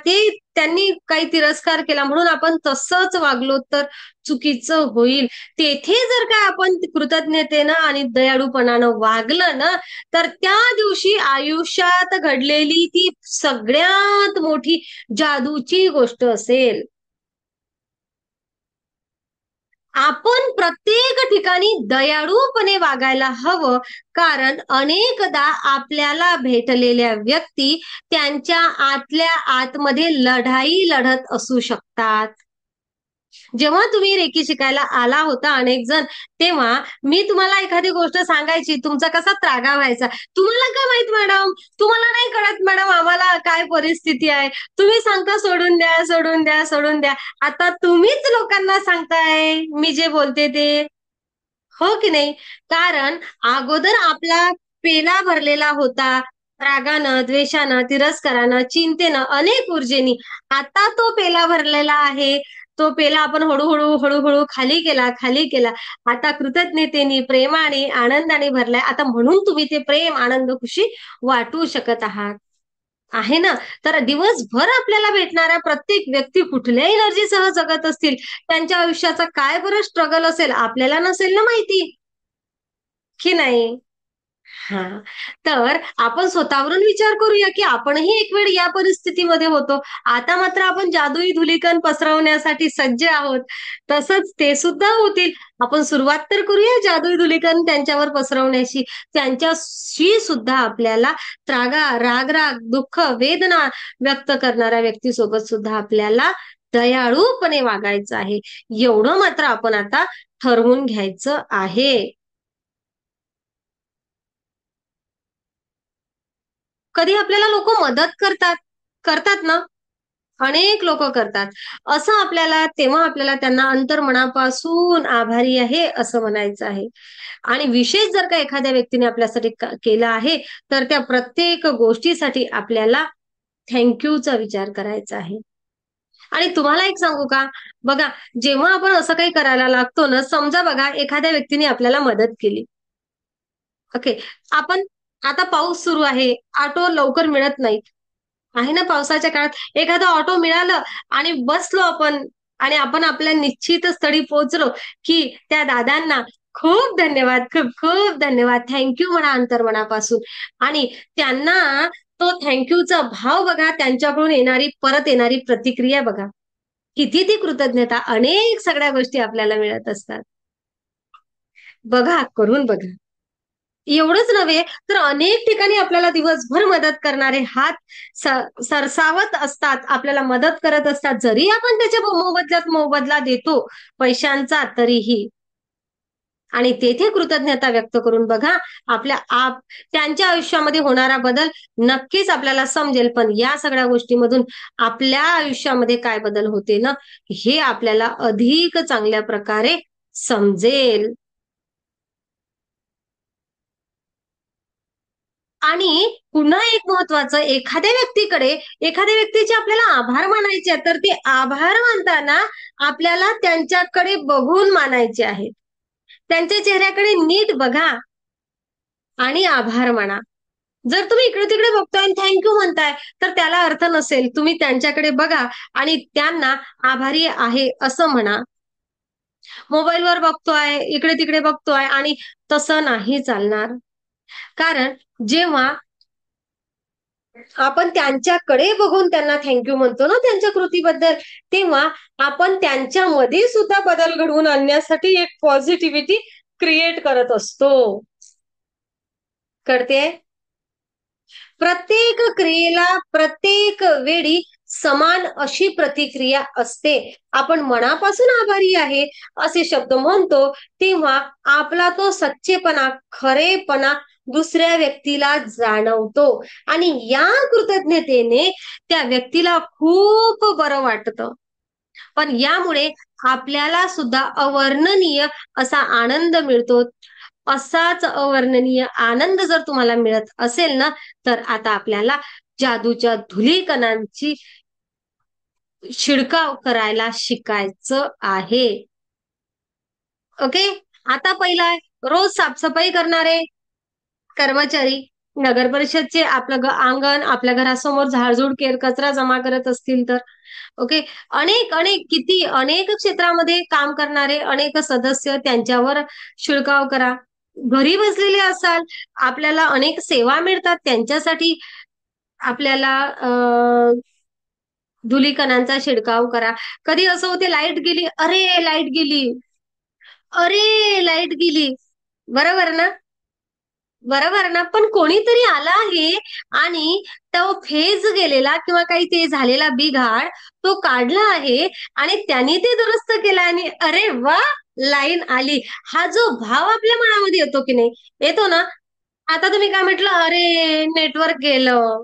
त्यांनी काही तिरस्कार केला म्हणून आपण तसंच वागलो तर चुकीचं होईल. तेथे जर का आपण कृतज्ञतेनं आणि दयाळूपणानं वागलं ना, तर त्या दिवशी आयुष्यात घडलेली ती सगळ्यात मोठी जादूची गोष्ट असेल. आपण प्रत्येक ठिकाणी दयाळूपणे वागायला हवं, कारण अनेकदा आपल्याला भेटलेल्या व्यक्ती त्यांच्या आतल्या आतमध्ये लढाई लढत असू शकतात. जेव्हा तुम्ही रेकी शिकायला आला होता अनेक जण, तेव्हा मी तुम्हाला एखादी गोष्ट सांगायची, तुमचा कसा त्रागा व्हायचा. तुम्हाला काय माहित मॅडम, तुम्हाला नाही कळत मॅडम आम्हाला काय परिस्थिती आहे, तुम्ही सांगता सोडून द्या सोडून द्या सोडून द्या. आता तुम्हीच लोकांना सांगताय मी जे बोलते ते, हो की नाही? कारण अगोदर आपला पेला भरलेला होता रागानं, द्वेषानं, तिरस्कारानं, चिंतेनं, अनेक ऊर्जेनी. आता तो पेला भरलेला आहे. तो पेला आपण हळूहळू हळूहळू खाली केला खाली केला. आता कृतज्ञतेने, प्रेमाने, आनंदाने भरलाय. आता म्हणून तुम्ही ते प्रेम, आनंद, खुशी वाटू शकत आहात, आहे ना? तर दिवसभर आपल्याला भेटणाऱ्या प्रत्येक व्यक्ती कुठल्या एनर्जीसह जगत असतील, त्यांच्या आयुष्याचा काय बरं स्ट्रगल असेल आपल्याला नसेल ना माहिती, की नाही? हा, तर आपण स्वतःवरून विचार करूया की आपणही एक वेळ या परिस्थितीमध्ये होतो. आता मात्र आपण जादुई धुलीकण पसरवण्यासाठी सज्ज आहोत. तसंच ते सुद्धा होतील. आपण सुरुवात तर करूया जादुई धुलीकण त्यांच्यावर पसरवण्याची. त्यांच्याशी सुद्धा आपल्याला राग, दुःख, वेदना व्यक्त करणाऱ्या व्यक्तीसोबत सुद्धा आपल्याला दयाळूपणे वागायचं आहे. एवढं मात्र आपण आता ठरवून घ्यायचं आहे. कधी आपल्याला लोक मदत करतात ना, अनेक लोक करतात. असं तेव्हा आपल्याला त्यांना अंतर्मनापासून आभारी आहे असं म्हणायचं आहे. आणि विशेष जर का एखाद्या व्यक्तीने आपल्यासाठी केलं आहे, तर त्या प्रत्येक गोष्टीसाठी आपल्याला थँक्यूचा विचार करायचा आहे. आणि तुम्हाला एक सांगू का, बघा, जेव्हा आपण असं काही करायला लागतो ना, समजा बघा एखाद्या व्यक्तीने आपल्याला मदत केली, ओके, आपण आता पाऊस सुरू आहे, ऑटो लवकर मिळत नाही, आहे ना? पावसाच्या काळात एखादं ऑटो मिळालं आणि बसलो आपण, आणि आपण आपल्या निश्चित स्थळी पोहोचलो की त्या दादांना खूप धन्यवाद, खूप खूप धन्यवाद, थँक्यू म्हणा अंतर्मनापासून. आणि त्यांना तो थँक्यूचा भाव बघा, त्यांच्याकडून परत येणारी प्रतिक्रिया बघा, किती ती कृतज्ञता. अनेक सगळ्या गोष्टी आपल्याला मिळत असतात. बघा, करून बघा. एवढंच नव्हे तर अनेक ठिकाणी आपल्याला दिवसभर मदत करणारे हात सरसावत असतात, आपल्याला मदत करत असतात. जरी आपण त्याच्या मोबदल्यात मोबदला देतो पैशांचा तरीही, आणि तेथे कृतज्ञता व्यक्त करून बघा, त्यांच्या आयुष्यामध्ये होणारा बदल नक्कीच आपल्याला समजेल. पण या सगळ्या गोष्टीमधून आपल्या आयुष्यामध्ये काय बदल होते ना, हे आपल्याला अधिक चांगल्या प्रकारे समजेल. आणि पुन्हा एक महत्वाचं, एखाद्या व्यक्तीचे आपल्याला आभार मानायचे, तर ते आभार मानताना आपल्याला त्यांच्याकडे बघून मानायचे आहेत. त्यांच्या चेहऱ्याकडे नीट बघा आणि आभार माना. जर तुम्ही इकडे तिकडे बघताय आणि थँक्यू म्हणताय, तर त्याला अर्थ नसेल. तुम्ही त्यांच्याकडे बघा आणि त्यांना आभारी आहे असं म्हणा. मोबाईलवर बघतोय, इकडे तिकडे बघतोय, आणि तसं नाही चालणार. कारण जेव्हा आपण त्यांच्याकडे बघून त्यांना थँक्यू म्हणतो ना त्यांच्या कृतीबद्दल, तेव्हा आपण त्यांच्यामध्ये सुद्धा बदल घडवून आणण्यासाठी एक पॉझिटिव्हिटी क्रिएट करत असतो. कळते? प्रत्येक क्रियेला प्रत्येक वेळी समान अशी प्रतिक्रिया असते. आपण मनापासून आभारी आहे असे शब्द म्हणतो, तेव्हा आपला तो सच्चेपणा, खरेपणा दुसऱ्या व्यक्तीला जाणवतो, आणि या कृतज्ञतेने त्या व्यक्तीला खूप बरं वाटतं. पण यामुळे आपल्याला सुद्धा अवर्णनीय असा आनंद मिळतो. असाच अवर्णनीय आनंद जर तुम्हाला मिळत असेल ना, तर आता आपल्याला जादूच्या धुलीकणांची शिडकाव करायला शिकायचं आहे. ओके, आता पहिला रोज साफसफाई करणारे कर्मचारी, नगर परिषदचे आपलं अंगण, आपल्या घरासमोर झाडझूड कचरा जमा करत असतील तर, ओके, अनेक क्षेत्रामध्ये काम करणारे अनेक सदस्य, त्यांच्यावर शिडकाव करा. घरी बसलेले असाल, आपल्याला अनेक सेवा मिळतात, त्यांच्यासाठी आपल्याला धुलीकणांचा शिडकाव करा. कधी असं होते, लाईट गेली, अरे लाईट गेली, अरे लाईट गेली, बरोबर ना? बरोबर ना? पण कोणीतरी आला आहे आणि तो फेज गेलेला किंवा काही ते झालेला बिघाड तो काढला आहे आणि त्यांनी ते दुरुस्त केला आणि अरे वा, लाईन आली. हा जो भाव आपल्या मनामध्ये येतो की नाही, येतो ना? आता तुम्ही काय म्हटलं, अरे नेटवर्क गेलं,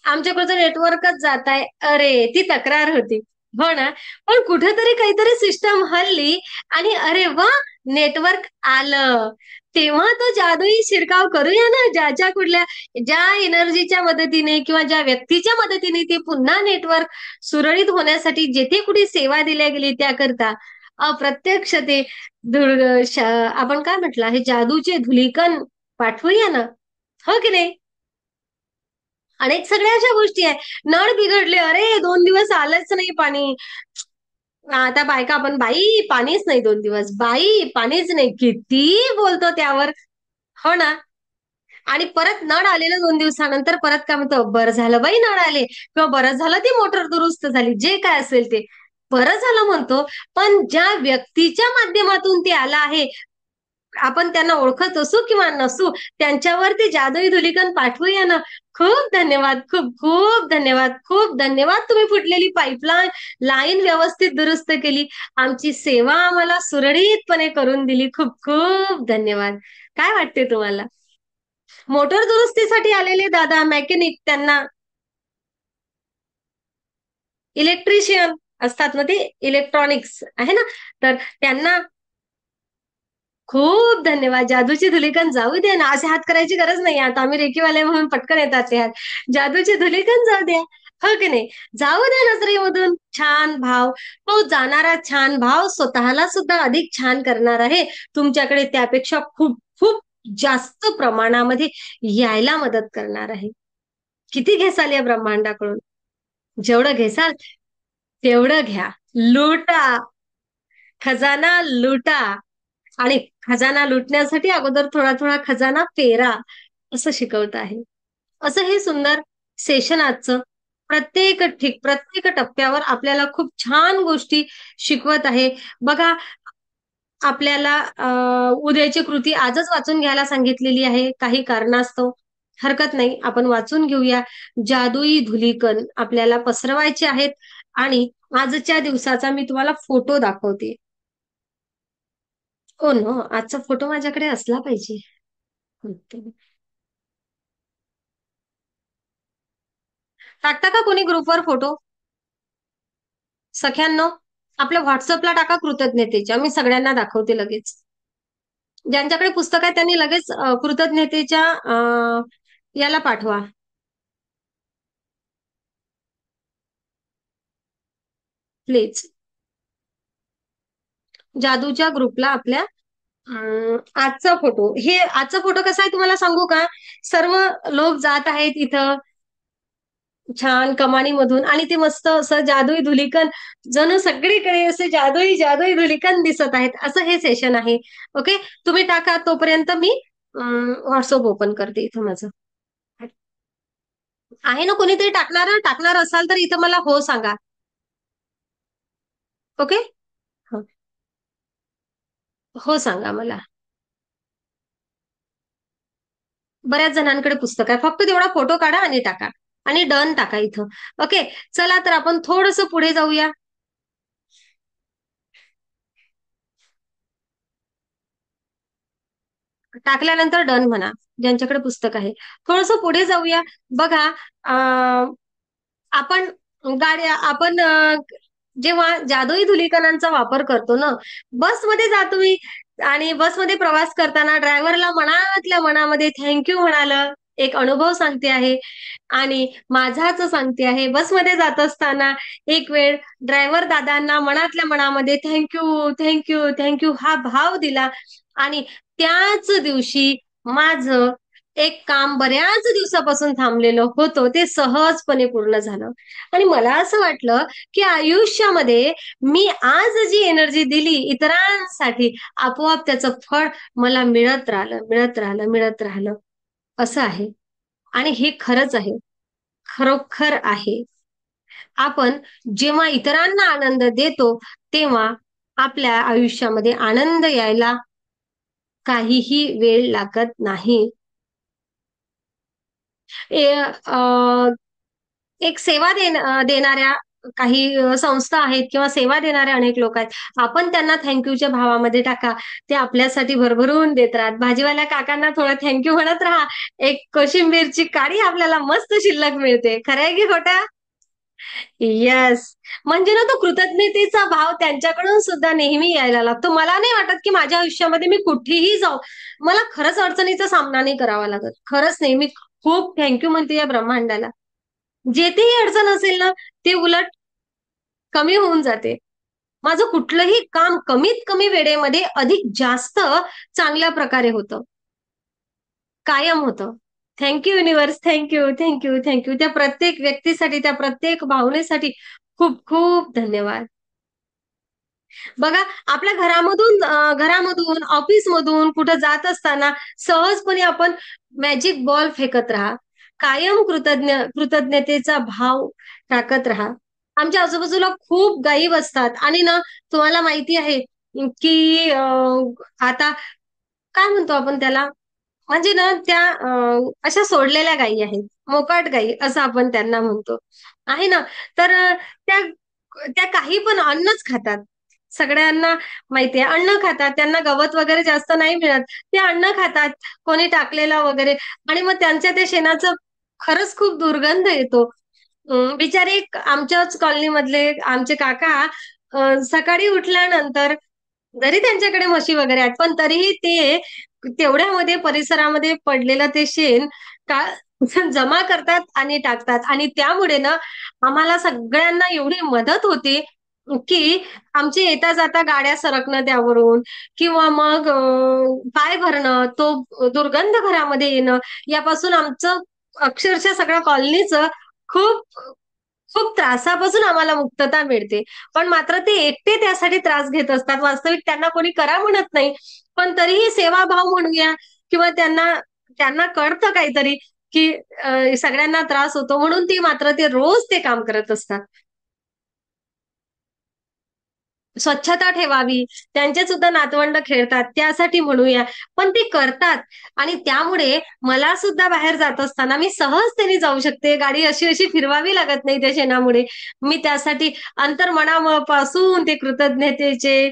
आमच्याकडचं नेटवर्कच जात आहे, अरे ती तक्रार होती. हो ना? पण कुठेतरी काहीतरी सिस्टम हल्ली आणि अरे वा, नेटवर्क आलं. तेव्हा तो जादुई शिरकाव करूया ना, ज्याच्या कुठल्या ज्या एनर्जीच्या मदतीने किंवा ज्या व्यक्तीच्या मदतीने ते पुन्हा नेटवर्क सुरळीत होण्यासाठी जेथे कुठे सेवा दिल्या गेली त्याकरता अप्रत्यक्ष ते आपण काय म्हटलं, हे जादूचे धुलीकण पाठवूया ना, हो की नाही? अनेक सगळ्या अशा गोष्टी आहे. नळ बिघडले, अरे 2 दिवस आलंच नाही पाणी. आता बायका आपण, बाई पाणीच नाही 2 दिवस, बाई पाणीच नाही, किती बोलतो त्यावर. हो ना? आणि परत नळ आलेलं 2 दिवसानंतर परत काय म्हणतो, बरं झालं बाई नळ आले किंवा बरं झालं ती मोटर दुरुस्त झाली, जे काय असेल ते बरं झालं म्हणतो. पण ज्या व्यक्तीच्या माध्यमातून ते आलं आहे, आपण त्यांना ओळखत असू किंवा नसू, त्यांच्यावर ते जादुई धुलीकण पाठवूया ना. खूप धन्यवाद, खूप खूप धन्यवाद, खूप धन्यवाद. तुम्ही फुटलेली पाईपलाईन लाईन व्यवस्थित दुरुस्त केली, आमची सेवा आम्हाला सुरळीतपणे करून दिली. खूप खूप धन्यवाद. काय वाटते तुम्हाला? मोटर दुरुस्तीसाठी आलेले दादा मेकॅनिक, त्यांना इलेक्ट्रिशियन असतात ना, ते इलेक्ट्रॉनिक्स आहे ना, तर त्यांना खूप धन्यवाद. जादूची धुलीकण जाऊ द्या ना, असे हात करायची गरज नाही. आता आम्ही रेकीवाले म्हणून पटकन येतात ते हात. जादूची धुलीकण जाऊ द्या, हो की नाही? जाऊ द्या नजरेमधून छान भाव. तो जाणारा छान भाव स्वतःला सुद्धा अधिक छान करणार आहे. तुमच्याकडे त्यापेक्षा खूप खूप जास्त प्रमाणामध्ये यायला मदत करणार आहे. किती घेसाल या ब्रह्मांडाकडून? जेवढं घेसाल तेवढं घ्या, लुटा, खजाना लुटा. आणि खजाना लुटण्यासाठी अगोदर थोडा थोडा खजाना पेरा, असं शिकवत आहे. असं हे सुंदर सेशन आजचं प्रत्येक टप्प्यावर आपल्याला खूप छान गोष्टी शिकवत आहे. बघा, आपल्याला उद्याची कृती आजच वाचून घ्यायला सांगितलेली आहे काही कारणास्तव. हरकत नाही, आपण वाचून घेऊया. जादुई धुलीकण आपल्याला पसरवायचे आहेत आणि आजच्या दिवसाचा मी तुम्हाला फोटो दाखवते. हो ना, आजचा फोटो माझ्याकडे असला पाहिजे. टाकता का कोणी ग्रुपवर फोटो? सख्यांनो, आपल्या व्हॉट्सअपला टाका कृतज्ञतेच्या, मी सगळ्यांना दाखवते लगेच. ज्यांच्याकडे पुस्तक आहे त्यांनी लगेच कृतज्ञतेच्या याला पाठवा. प्लीज जादूच्या ग्रुपला आपल्या आजचा फोटो, हे आजचा फोटो कसा आहे तुम्हाला सांगू का? सर्व लोक जात आहेत इथं छान कमानीमधून आणि ते मस्त असं जादुई धुलीकण, जणू सगळीकडे असे जादुई जादुई धुलीकण दिसत आहेत, असं हे सेशन आहे. ओके, तुम्ही टाका, तोपर्यंत मी व्हॉट्सअप ओपन करते इथं माझं. आहे ना कोणीतरी टाकणार असाल तर इथं मला हो सांगा. ओके, हो सांगा मला. बऱ्याच जणांकडे पुस्तक आहे, फक्त तेवढा फोटो काढा आणि टाका आणि डन टाका इथं. ओके, चला तर आपण थोडंसं पुढे जाऊया. टाकल्यानंतर डन म्हणा ज्यांच्याकडे पुस्तक आहे. थोडंसं पुढे जाऊया. बघा, आपण आपण जेव्हा जादुई धुलीकणांचा वापर करतो ना, बसमध्ये जातो मी आणि बसमध्ये प्रवास करताना ड्रायव्हरला मनातल्या मनामध्ये थँक्यू म्हणालं, एक अनुभव सांगते आहे आणि माझाच सांगते आहे. बसमध्ये जात असताना एक वेळ ड्रायव्हर दादांना मनातल्या मनामध्ये थँक्यू थँक्यू थँक्यू हा भाव दिला आणि त्याच दिवशी माझं एक काम बऱ्याच दिवसापासून थांबलेलं होतं, ते सहजपणे पूर्ण झालं. आणि मला असं वाटलं की आयुष्यामध्ये मी आज जी एनर्जी दिली इतरांसाठी, आपोआप त्याचं फळ मला मिळत राहिलं असं आहे. आणि हे खरंच आहे, खरोखर आहे. आपण जेव्हा इतरांना आनंद देतो तेव्हा आपल्या आयुष्यामध्ये आनंद यायला काहीही वेळ लागत नाही. एक सेवा देणाऱ्या काही संस्था आहेत किंवा सेवा देणारे अनेक लोक आहेत. आपण त्यांना थँक्यूच्या भावामध्ये टाका, ते आपल्यासाठी भरभरून देत राहत. भाजीवाल्या काकांना थोडं थँक्यू म्हणत राहा, एक कोशिंबीरची काडी आपल्याला मस्त शिल्लक मिळते. खरं आहे की खोटं? येस. म्हणजे ना तो कृतज्ञतेचा भाव त्यांच्याकडून सुद्धा नेहमी यायला लागतो. मला नाही वाटत की माझ्या आयुष्यामध्ये मी कुठेही जाऊ, मला खरंच अडचणीचा सामना नाही करावा लागत. खरंच नाही, मी खूप थँक्यू म्हणते या ब्रह्मांडाला. जेथेही अडचण असेल ना, ते उलट कमी होऊन जाते. माझं कुठलंही काम कमीत कमी वेळेमध्ये अधिक जास्त चांगल्या प्रकारे होतं, कायम होतं. Thank you universe, thank you, thank you, thank you. त्या प्रत्येक व्यक्तीसाठी, त्या प्रत्येक भावनेसाठी खूप खूप धन्यवाद. बघा, आपल्या घरामधून ऑफिसमधून कुठं जात असताना सहजपणे आपण मॅजिक बॉल फेकत राहा. कायम कृतज्ञतेचा भाव टाकत राहा. आमच्या आजूबाजूला खूप गायी बसतात आणि ना तुम्हाला माहिती आहे की आता काय म्हणतो आपण त्याला, म्हणजे ना त्या अशा सोडलेल्या गायी आहेत, मोकाट गायी असं आपण त्यांना म्हणतो आहे ना. तर त्या त्या काही पण अन्नच खातात. सगळ्यांना माहितीये अन्न खातात, त्यांना गवत वगैरे जास्त नाही मिळत, ते अन्न खातात, कोणी टाकलेला वगैरे. आणि मग त्यांच्या त्या शेणाचं खरंच खूप दुर्गंध येतो. बिचारे आमच्याच कॉलनीमधले आमचे काका सकाळी उठल्यानंतर, जरी त्यांच्याकडे म्हशी वगैरे आहेत, पण तरीही ते तेवढ्यामध्ये परिसरामध्ये पडलेलं ते शेण का जमा करतात आणि टाकतात. आणि त्यामुळे ना आम्हाला सगळ्यांना एवढी मदत होते की आमचे येता जाता गाड्या सरकणं त्यावरून, किंवा मग पाय भरणं, तो दुर्गंध घरामध्ये येणं, यापासून आमचं अक्षरशः सगळ्या कॉलनीचं खूप खूप त्रासापासून आम्हाला मुक्तता मिळते. पण मात्र ते एकटे त्यासाठी त्रास घेत असतात. वास्तविक त्यांना कोणी करा म्हणत नाही, पण तरीही सेवाभाव म्हणूया, किंवा त्यांना त्यांना कळतं काहीतरी की सगळ्यांना त्रास होतो, म्हणून ती मात्र ते रोज ते काम करत असतात. स्वच्छता ठेवावी, त्यांचे सुद्धा नातवंड खेळतात त्यासाठी म्हणूया, पण ते करतात. आणि त्यामुळे मला सुद्धा बाहेर जात असताना मी सहजतेने जाऊ शकते. गाडी अशी अशी फिरवावी लागत नाही त्या शेणामुळे. मी त्यासाठी अंतर्मनापासून ते कृतज्ञतेचे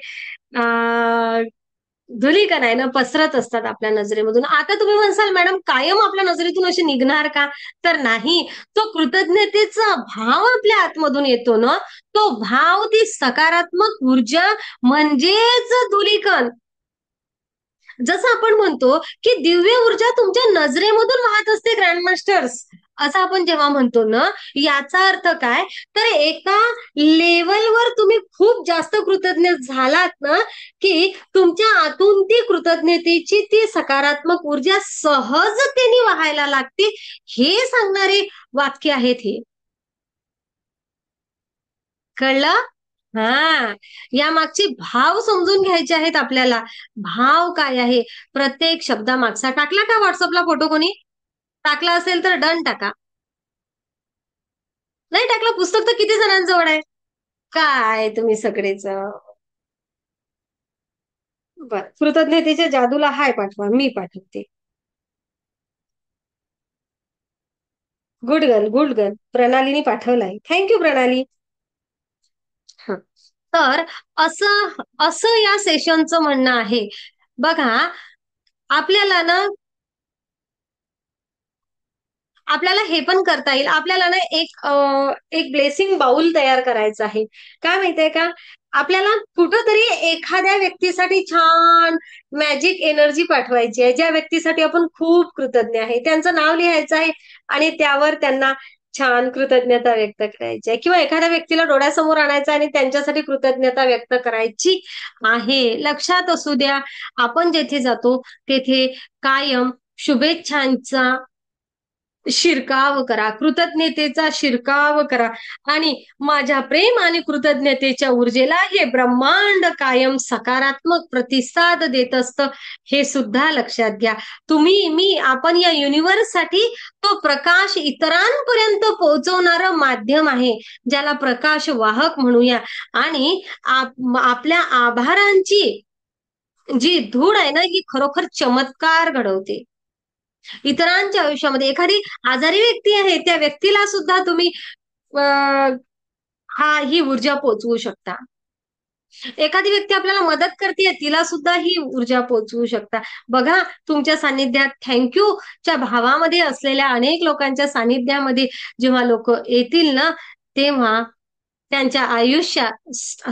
धुलिकण आहे ना पसरत असतात आपल्या नजरेमधून. आता तुम्ही म्हणसाल मॅडम कायम आपल्या नजरेतून अशी निघणार का? तर नाही, तो कृतज्ञतेचा भाव आपल्या आतमधून येतो ना, तो भाव, ती सकारात्मक ऊर्जा म्हणजेच धुलिकण. जसं आपण म्हणतो की दिव्य ऊर्जा तुमच्या नजरेमधून वाहत असते ग्रँडमास्टर्स, असं आपण जेव्हा म्हणतो ना, याचा अर्थ काय, तर एका लेवलवर तुम्ही खूप जास्त कृतज्ञ झालात ना, की तुमच्या आतून ती कृतज्ञतेची ती सकारात्मक ऊर्जा सहजतेने वाहायला लागते. हे सांगणारे वाक्य आहेत हे. कळलं? हा, या मागचे भाव समजून घ्यायचे आहेत आपल्याला. भाव काय आहे, प्रत्येक शब्दामागचा. टाकला का व्हॉट्सअपला फोटो कोणी? टाकला असेल तर डन टाका. नाही टाकला, पुस्तक तर किती जणांजवळ आहे. काय तुम्ही सगळेच. बर, कृतज्ञतेच्या जादूला हाय पाठवा, मी पाठवते. Good girl, good girl. प्रणालीने पाठवलाय, थँक्यू प्रणाली. तर असं असं या सेशनचं म्हणणं आहे. बघा, आपल्याला ना आपल्याला हे पण करता येईल. आपल्याला ना एक ब्लेसिंग बाउल तयार करायचं आहे. काय माहितीये का, आपल्याला कुठंतरी एखाद्या व्यक्तीसाठी छान मॅजिक एनर्जी पाठवायची आहे, ज्या व्यक्तीसाठी आपण खूप कृतज्ञ आहे. त्यांचं नाव लिहायचं आहे आणि त्यावर त्यांना छान कृतज्ञता व्यक्त करायची आहे, किंवा एखाद्या व्यक्तीला डोळ्यासमोर आणायचं आणि त्यांच्यासाठी कृतज्ञता व्यक्त करायची आहे. लक्षात असू द्या, आपण जेथे जातो तेथे कायम शुभेच्छांचा शिरकाव करा, कृतज्ञतेचा शिरकाव करा आणि माझ्या प्रेम आणि कृतज्ञतेच्या ऊर्जेला हे ब्रह्मांड कायम सकारात्मक प्रतिसाद देत असतं, हे सुद्धा लक्षात घ्या. तुम्ही, मी, आपण या युनिव्हर्ससाठी तो प्रकाश इतरांपर्यंत पोहोचवणारं माध्यम आहे, ज्याला प्रकाश वाहक म्हणूया. आणि आपल्या आभारांची जी धूड आहे ना, ही खरोखर चमत्कार घडवते इतरांच्या आयुष्यामध्ये. एखादी आजारी व्यक्ती आहे, त्या व्यक्तीला सुद्धा तुम्ही ही ऊर्जा पोचवू शकता. एखादी व्यक्ती आपल्याला मदत करते, तिला सुद्धा ही ऊर्जा पोचवू शकता. बघा, तुमच्या सानिध्यात थँक्यूच्या भावामध्ये असलेल्या अनेक लोकांच्या सानिध्यामध्ये जेव्हा लोक येतील ना, तेव्हा त्यांच्या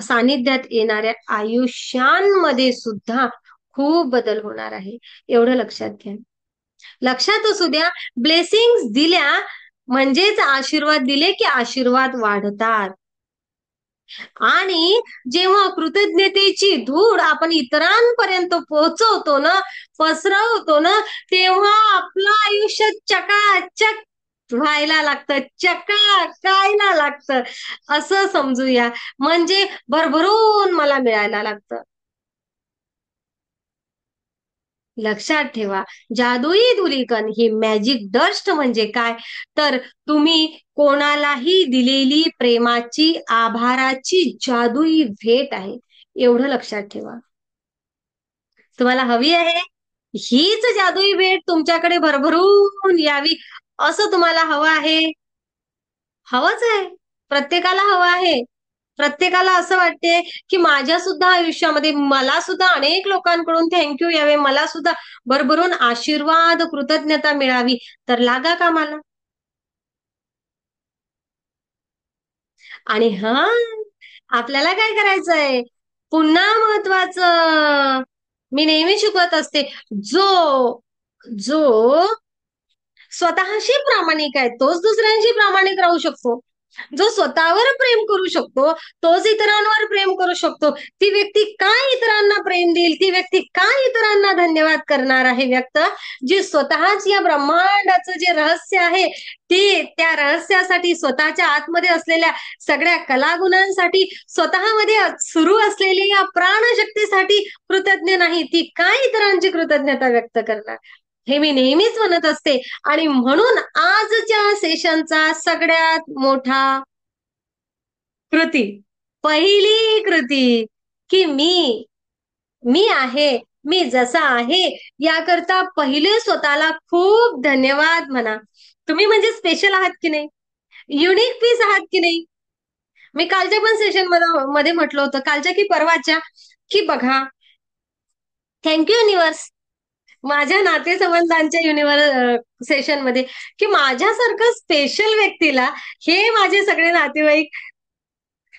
सानिध्यात येणाऱ्या आयुष्यांमध्ये सुद्धा खूप बदल होणार आहे. एवढं लक्षात घ्या. लक्षात असू द्या, ब्लेसिंग्स दिल्या म्हणजेच आशीर्वाद दिले की आशीर्वाद वाढतात. आणि जेव्हा कृतज्ञतेची धूड आपण इतरांपर्यंत पोहोचवतो ना, पसरवतो ना, तेव्हा आपलं आयुष्य चकाचक व्हायला लागतं, चकाकायला लागतं, असं समजूया. म्हणजे भरभरून मला मिळायला लागतं. लक्षात ठेवा, जादुई धुलीकण ही मॅजिक डस्ट म्हणजे काय, तर तुम्ही कोणालाही दिलेली प्रेमाची, आभाराची जादुई भेट आहे. एवढं लक्षात ठेवा. तुम्हाला हवी आहे हीच जादुई भेट तुमच्याकडे भरभरून यावी, असं तुम्हाला हवं आहे? हवंच आहे, प्रत्येकाला हवं आहे. प्रत्येकाला असं वाटते की माझ्या सुद्धा आयुष्यामध्ये मला सुद्धा अनेक लोकांकडून थँक्यू यावे, मला सुद्धा भरभरून आशीर्वाद, कृतज्ञता मिळावी. तर लागा कामाला. आणि आपल्याला काय करायचंय, पुन्हा महत्वाचं मी नेहमी शिकवत असते, जो जो स्वतःशी प्रामाणिक आहे तोच दुसऱ्यांशी प्रामाणिक राहू शकतो. जो स्वतःवर प्रेम करू शकतो तोच इतरांवर प्रेम करू शकतो. ती व्यक्ती काय इतरांना प्रेम देईल, ती व्यक्ती काय इतरांना धन्यवाद करणार आहे व्यक्त, जी स्वतःच या ब्रह्मांडाचं जे रहस्य आहे ती त्या रहस्यासाठी, स्वतःच्या आतमध्ये असलेल्या सगळ्या कलागुणांसाठी, स्वतःमध्ये सुरू असलेल्या या प्राणशक्तीसाठी कृतज्ञ नाही, ती काय इतरांची कृतज्ञता व्यक्त करणार. हे मी नेहमीच म्हणत असते. आणि म्हणून आजच्या सेशनचा सगळ्यात मोठा पहिली कृती की मी आहे, मी जसा आहे याकरता पहिले स्वतःला खूप धन्यवाद म्हणा. तुम्ही म्हणजे स्पेशल आहात की नाही, युनिक पीस आहात की नाही. मी कालच्या पण सेशन मध्ये म्हटलं होतं, कालच्या की परवाच्या, की बघा, थँक्यू युनिव्हर्स, माझ्या नातेसंबंधांच्या सेशन मध्ये, की माझ्यासारखं स्पेशल व्यक्तीला हे माझे सगळे नातेवाईक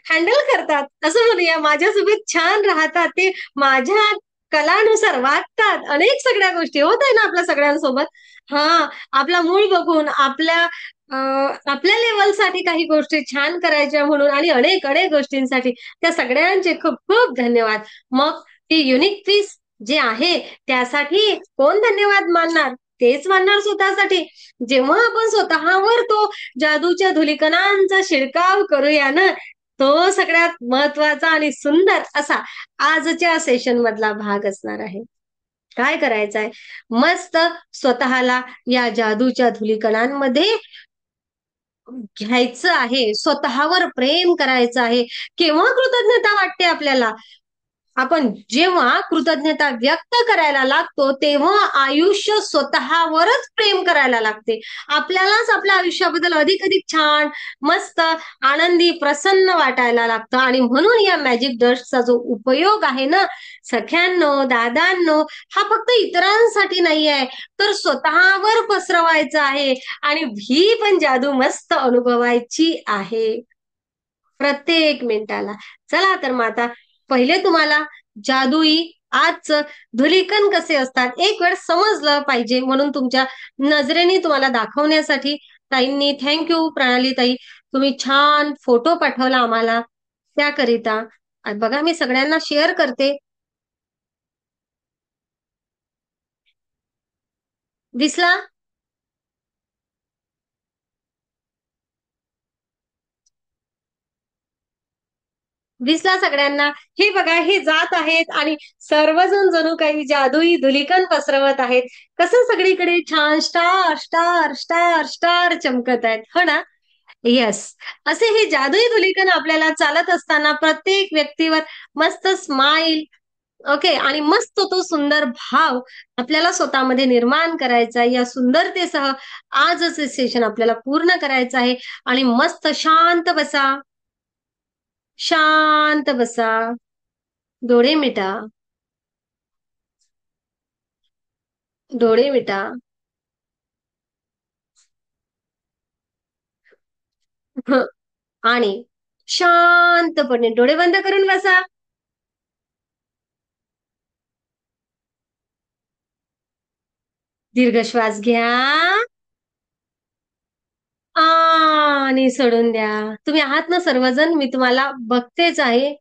हँडल करतात, असं म्हणूया, माझ्यासोबत छान राहतात, ते माझ्या कलानुसार वागतात, अनेक सगळ्या गोष्टी होत आहे ना आपल्या सगळ्यांसोबत. आपला मूळ बघून, आपल्या लेवलसाठी काही गोष्टी छान करायच्या म्हणून, आणि अनेक अनेक गोष्टींसाठी त्या सगळ्यांचे खूप खूप धन्यवाद. मग ती युनिक पीस जे आहे त्यासाठी कोण धन्यवाद मानणार, तेच मानणार स्वतःसाठी. जेव्हा आपण स्वतःवर तो जादूच्या धुलिकणांचा शिडकाव करूया ना, तो सगळ्यात महत्वाचा आणि सुंदर असा आजच्या सेशन मधला भाग असणार आहे. काय करायचंय, मस्त स्वतःला या जादूच्या धुलिकणांमध्ये घ्यायचं आहे, स्वतःवर प्रेम करायचं आहे. केव्हा कृतज्ञता वाटते आपल्याला, आपण जेव्हा कृतज्ञता व्यक्त करायला लागतो तेव्हा आयुष्य स्वतःवरच प्रेम करायला लागते. आपल्यालाच आपल्या आयुष्याबद्दल अधिक अधिक छान, मस्त, आनंदी, प्रसन्न वाटायला लागतं. आणि म्हणून या मॅजिक डस्टचा जो उपयोग आहे ना सख्यांनो, दादांनो, हा फक्त इतरांसाठी नाही आहे, तर स्वतःवर पसरवायचा आहे. आणि ही पण जादू मस्त अनुभवायची आहे प्रत्येक मिनिटाला. चला तर मग आता पहिले तुम्हाला जादुई आजचं धुलिकण कसे असतात एक वेळ समजलं पाहिजे, म्हणून तुमच्या नजरेने तुम्हाला दाखवण्यासाठी ताईंनी, थँक्यू प्रणाली ताई, तुम्ही छान फोटो पाठवला आम्हाला, त्याकरिता बघा मी सगळ्यांना शेअर करते. दिसला? दिसला सगळ्यांना? हे बघा, हे जात आहेत आणि सर्वजण जणू काही जादुई धुलिकण पसरवत आहेत. कसं सगळीकडे छान स्टार स्टार स्टार स्टार चमकत आहेत, हो ना? येस. असे हे जादुई धुलिकण आपल्याला चालत असताना प्रत्येक व्यक्तीवर मस्त स्माइल, ओके, आणि मस्त तो सुंदर भाव आपल्याला स्वतःमध्ये निर्माण करायचा आहे. या सुंदरतेसह आजचे सेशन आपल्याला पूर्ण करायचं आहे. आणि मस्त शांत बसा, शांत बसा, डोळे मिटा, डोळे मिटा. आणि शांतपणे डोळे बंद करून बसा. दीर्घ श्वास घ्या आणि सोडून द्या. तुम्ही आहात ना सर्वजण? मी तुम्हाला बघतेच आहे.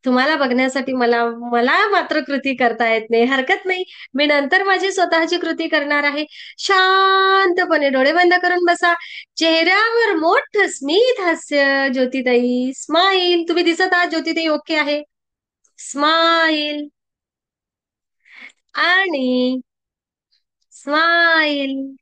तुम्हाला बघण्यासाठी मला मला मात्र कृती करता येत नाही. हरकत नाही, मी नंतर माझी स्वतःची कृती करणार आहे. शांतपणे डोळे बंद करून बसा. चेहऱ्यावर मोठं स्मित हास्य. ज्योतिताई स्माईल. तुम्ही दिसत आहात? ज्योतिताई ओके आहे? स्माईल आणि स्माईल.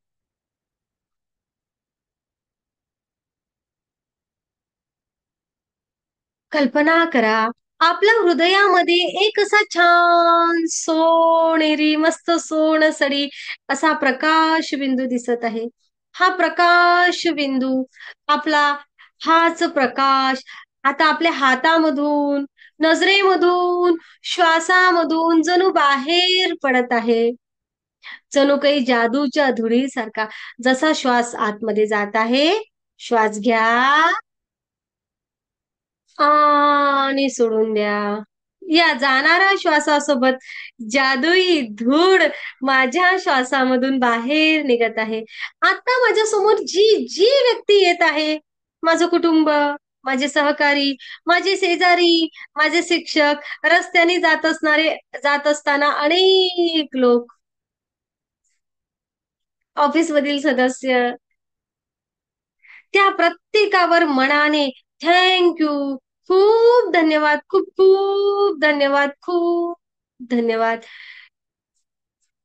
कल्पना करा, आपल्या हृदयामध्ये एक असा छान सोनेरी मस्त सोनसडी असा प्रकाश बिंदू दिसत आहे. हा प्रकाश बिंदू, आपला हाच प्रकाश आता आपल्या हातामधून, नजरेमधून, श्वासामधून जणू बाहेर पडत आहे. जणू काही जादूच्या धुळीसारखा. जसा श्वास आतमध्ये जात आहे, श्वास घ्या आणि सोडून द्या. या जाणाऱ्या श्वासासोबत जादुई धूळ माझ्या श्वासामधून बाहेर निघत आहे. आता माझ्या समोर जी जी व्यक्ती येत आहे, माझं कुटुंब, माझे सहकारी, माझे शेजारी, माझे शिक्षक, रस्त्याने जात असताना अनेक लोक, ऑफिस मधील सदस्य, त्या प्रत्येकावर मनाने थँक्यू, खूप धन्यवाद, खूप खूप धन्यवाद, खूप धन्यवाद,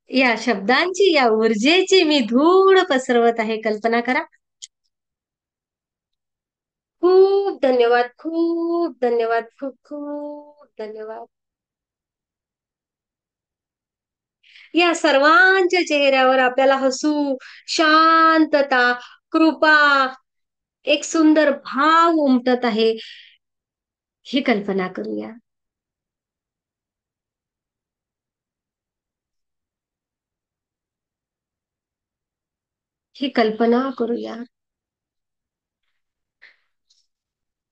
या शब्दांची, या ऊर्जेची मी धूळ पसरवत आहे. कल्पना करा. खूप धन्यवाद, खूप धन्यवाद, खूप खूप धन्यवाद. या सर्वांच्या चेहऱ्यावर आपल्याला हसू, शांतता, कृपा, एक सुंदर भाव उमटत आहे. ही कल्पना करूया. ही कल्पना करूया.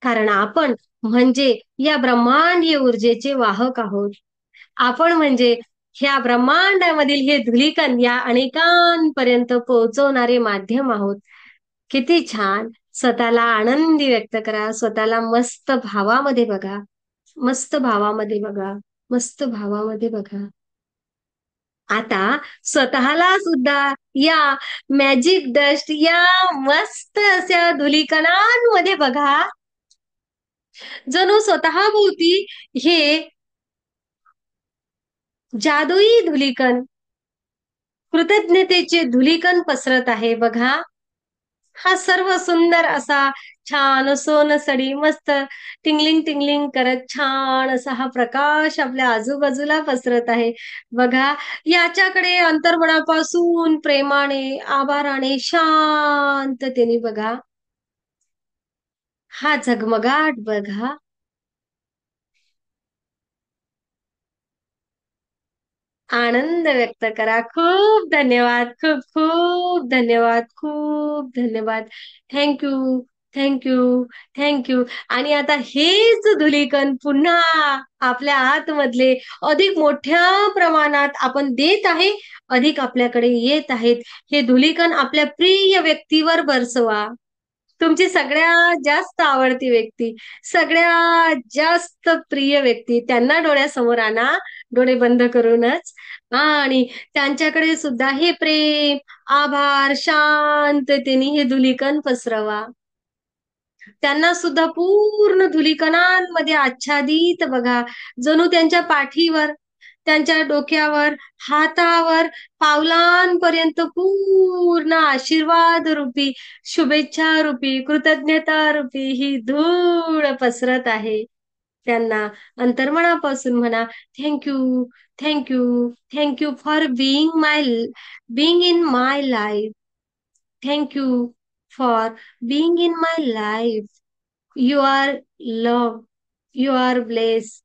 कारण आपण म्हणजे या ब्रह्मांडीय ऊर्जेचे वाहक आहोत. आपण म्हणजे ह्या ब्रह्मांडामधील हे धुलिकण या अनेकांपर्यंत पोहोचवणारे माध्यम आहोत. किती छान. स्वतःला आनंदी व्यक्त करा. स्वतःला मस्त भावामध्ये बघा, मस्त भावामध्ये बघा, मस्त भावामध्ये बघा. आता स्वतःला सुद्धा या मॅजिक डस्ट, या मस्त अशा धुलिकणांमध्ये बघा. जणू स्वतःभोवती हे जादुई धुलिकण, कृतज्ञतेचे धुलिकण पसरत आहे बघा. हा सर्व सुंदर असा छान सोनसडी मस्त टिंगलिंग टिंगलिंग करत छान असा हा प्रकाश आपल्या आजूबाजूला पसरत आहे बघा. याच्याकडे अंतर्मनापासून प्रेमाने, आभाराने, शांततेने बघा. हा झगमगाट बघा. आनंद व्यक्त करा. खूप धन्यवाद, खूप खूप धन्यवाद, खूप धन्यवाद. Thank you, thank you, thank you. आणि आता हेच धुलिकण पुन्हा आपल्या आतमधले अधिक मोठ्या प्रमाणात आपण देत आहे, अधिक आपल्याकडे येत आहेत. हे धुलिकण आपल्या प्रिय व्यक्तीवर बरसवा. तुमची सगळ्यात जास्त आवडती व्यक्ती, सगळ्यात जास्त प्रिय व्यक्ती, त्यांना डोळ्यासमोर आणा, डोळे बंद करूनच, आणि त्यांच्याकडे सुद्धा हे प्रेम, आभार, शांततेने हे धुलिकण पसरवा. त्यांना सुद्धा पूर्ण धुलीकणांमध्ये आच्छादित बघा, जणू त्यांच्या पाठीवर, त्यांच्या डोक्यावर, हातावर, पावलांपर्यंत पूर्ण आशीर्वाद रूपी, शुभेच्छा रूपी, कृतज्ञता रूपी ही धूळ पसरत आहे. त्यांना अंतर्मनापासून म्हणा, thank you, thank you, thank you for being in my life. Thank you for being in my life. You are love, you are bless.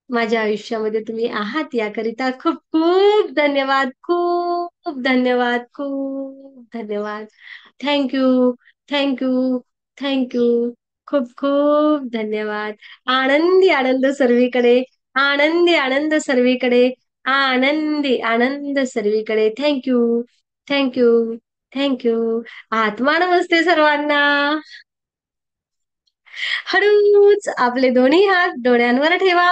माझ्या आयुष्यामध्ये तुम्ही आहात याकरिता खूप खूप धन्यवाद, खूप धन्यवाद, खूप धन्यवाद. Thank you, thank you, thank you. खूप खूप धन्यवाद. आनंदी आनंद सर्वीकडे, आनंदी आनंद सर्वीकडे, आनंदी आनंद सर्वीकडे. Thank you, thank you, thank you. आत्मा नमस्ते सर्वांना. हळूच आपले दोन्ही हात डोळ्यांवर ठेवा.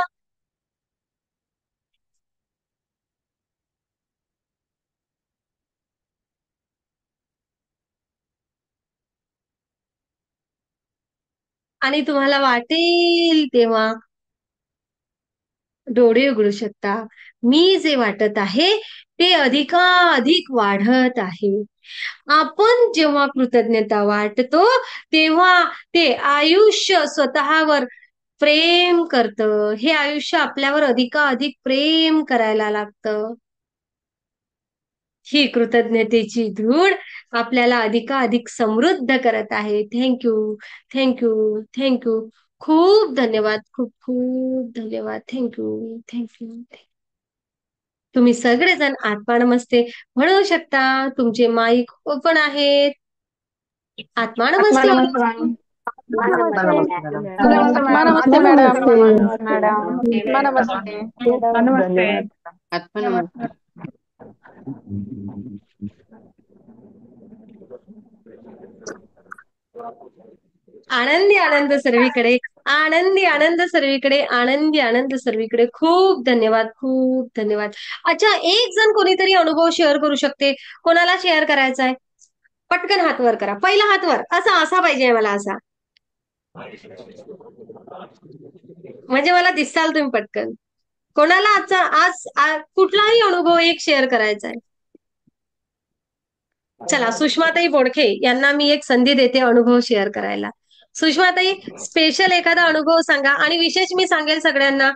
आणि तुम्हाला वाटेल तेव्हा डोळे उघडू शकता. मी जे वाटत आहे ते अधिकाधिक वाढत आहे. आपण जेव्हा कृतज्ञता वाटतो तेव्हा ते आयुष्य स्वतःवर प्रेम करतं. हे आयुष्य आपल्यावर अधिकाधिक प्रेम करायला लागतं. ही कृतज्ञतेची धूळ आपल्याला अधिकाधिक समृद्ध करत आहे. Thank you, thank you, thank you. खूप धन्यवाद, खूप खूप धन्यवाद. Thank you, thank you. तुम्ही सगळेजण आत्मा नमस्ते म्हणू शकता. तुमचे माईक ओपन आहेत. आत्मा नमस्ते. नमस्ते आत्मा नमस्ते मॅडम. आत्मा नमस्ते. नमस्ते. आत्मा नमस्ते. आनंदी आनंद सर्वीकडे, आनंदी आनंद सर्वीकडे, आनंदी आनंद सर्वीकडे. खूप धन्यवाद, खूप धन्यवाद. अच्छा, एक जण कोणीतरी अनुभव शेअर करू शकते. कोणाला शेअर करायचा आहे? पटकन हात वर करा. पहिला हात वर. असा पाहिजे मला, असा. म्हणजे मला दिसाल तुम्ही पटकन. कोणाला आज कुठलाही अनुभव एक शेअर करायचा आहे? चला, सुषमाताई बोडखे यांना मी एक संधी देते अनुभव शेअर करायला. सुषमाताई, स्पेशल एखादा अनुभव सांगा. आणि विशेष मी सांगेल सगळ्यांना,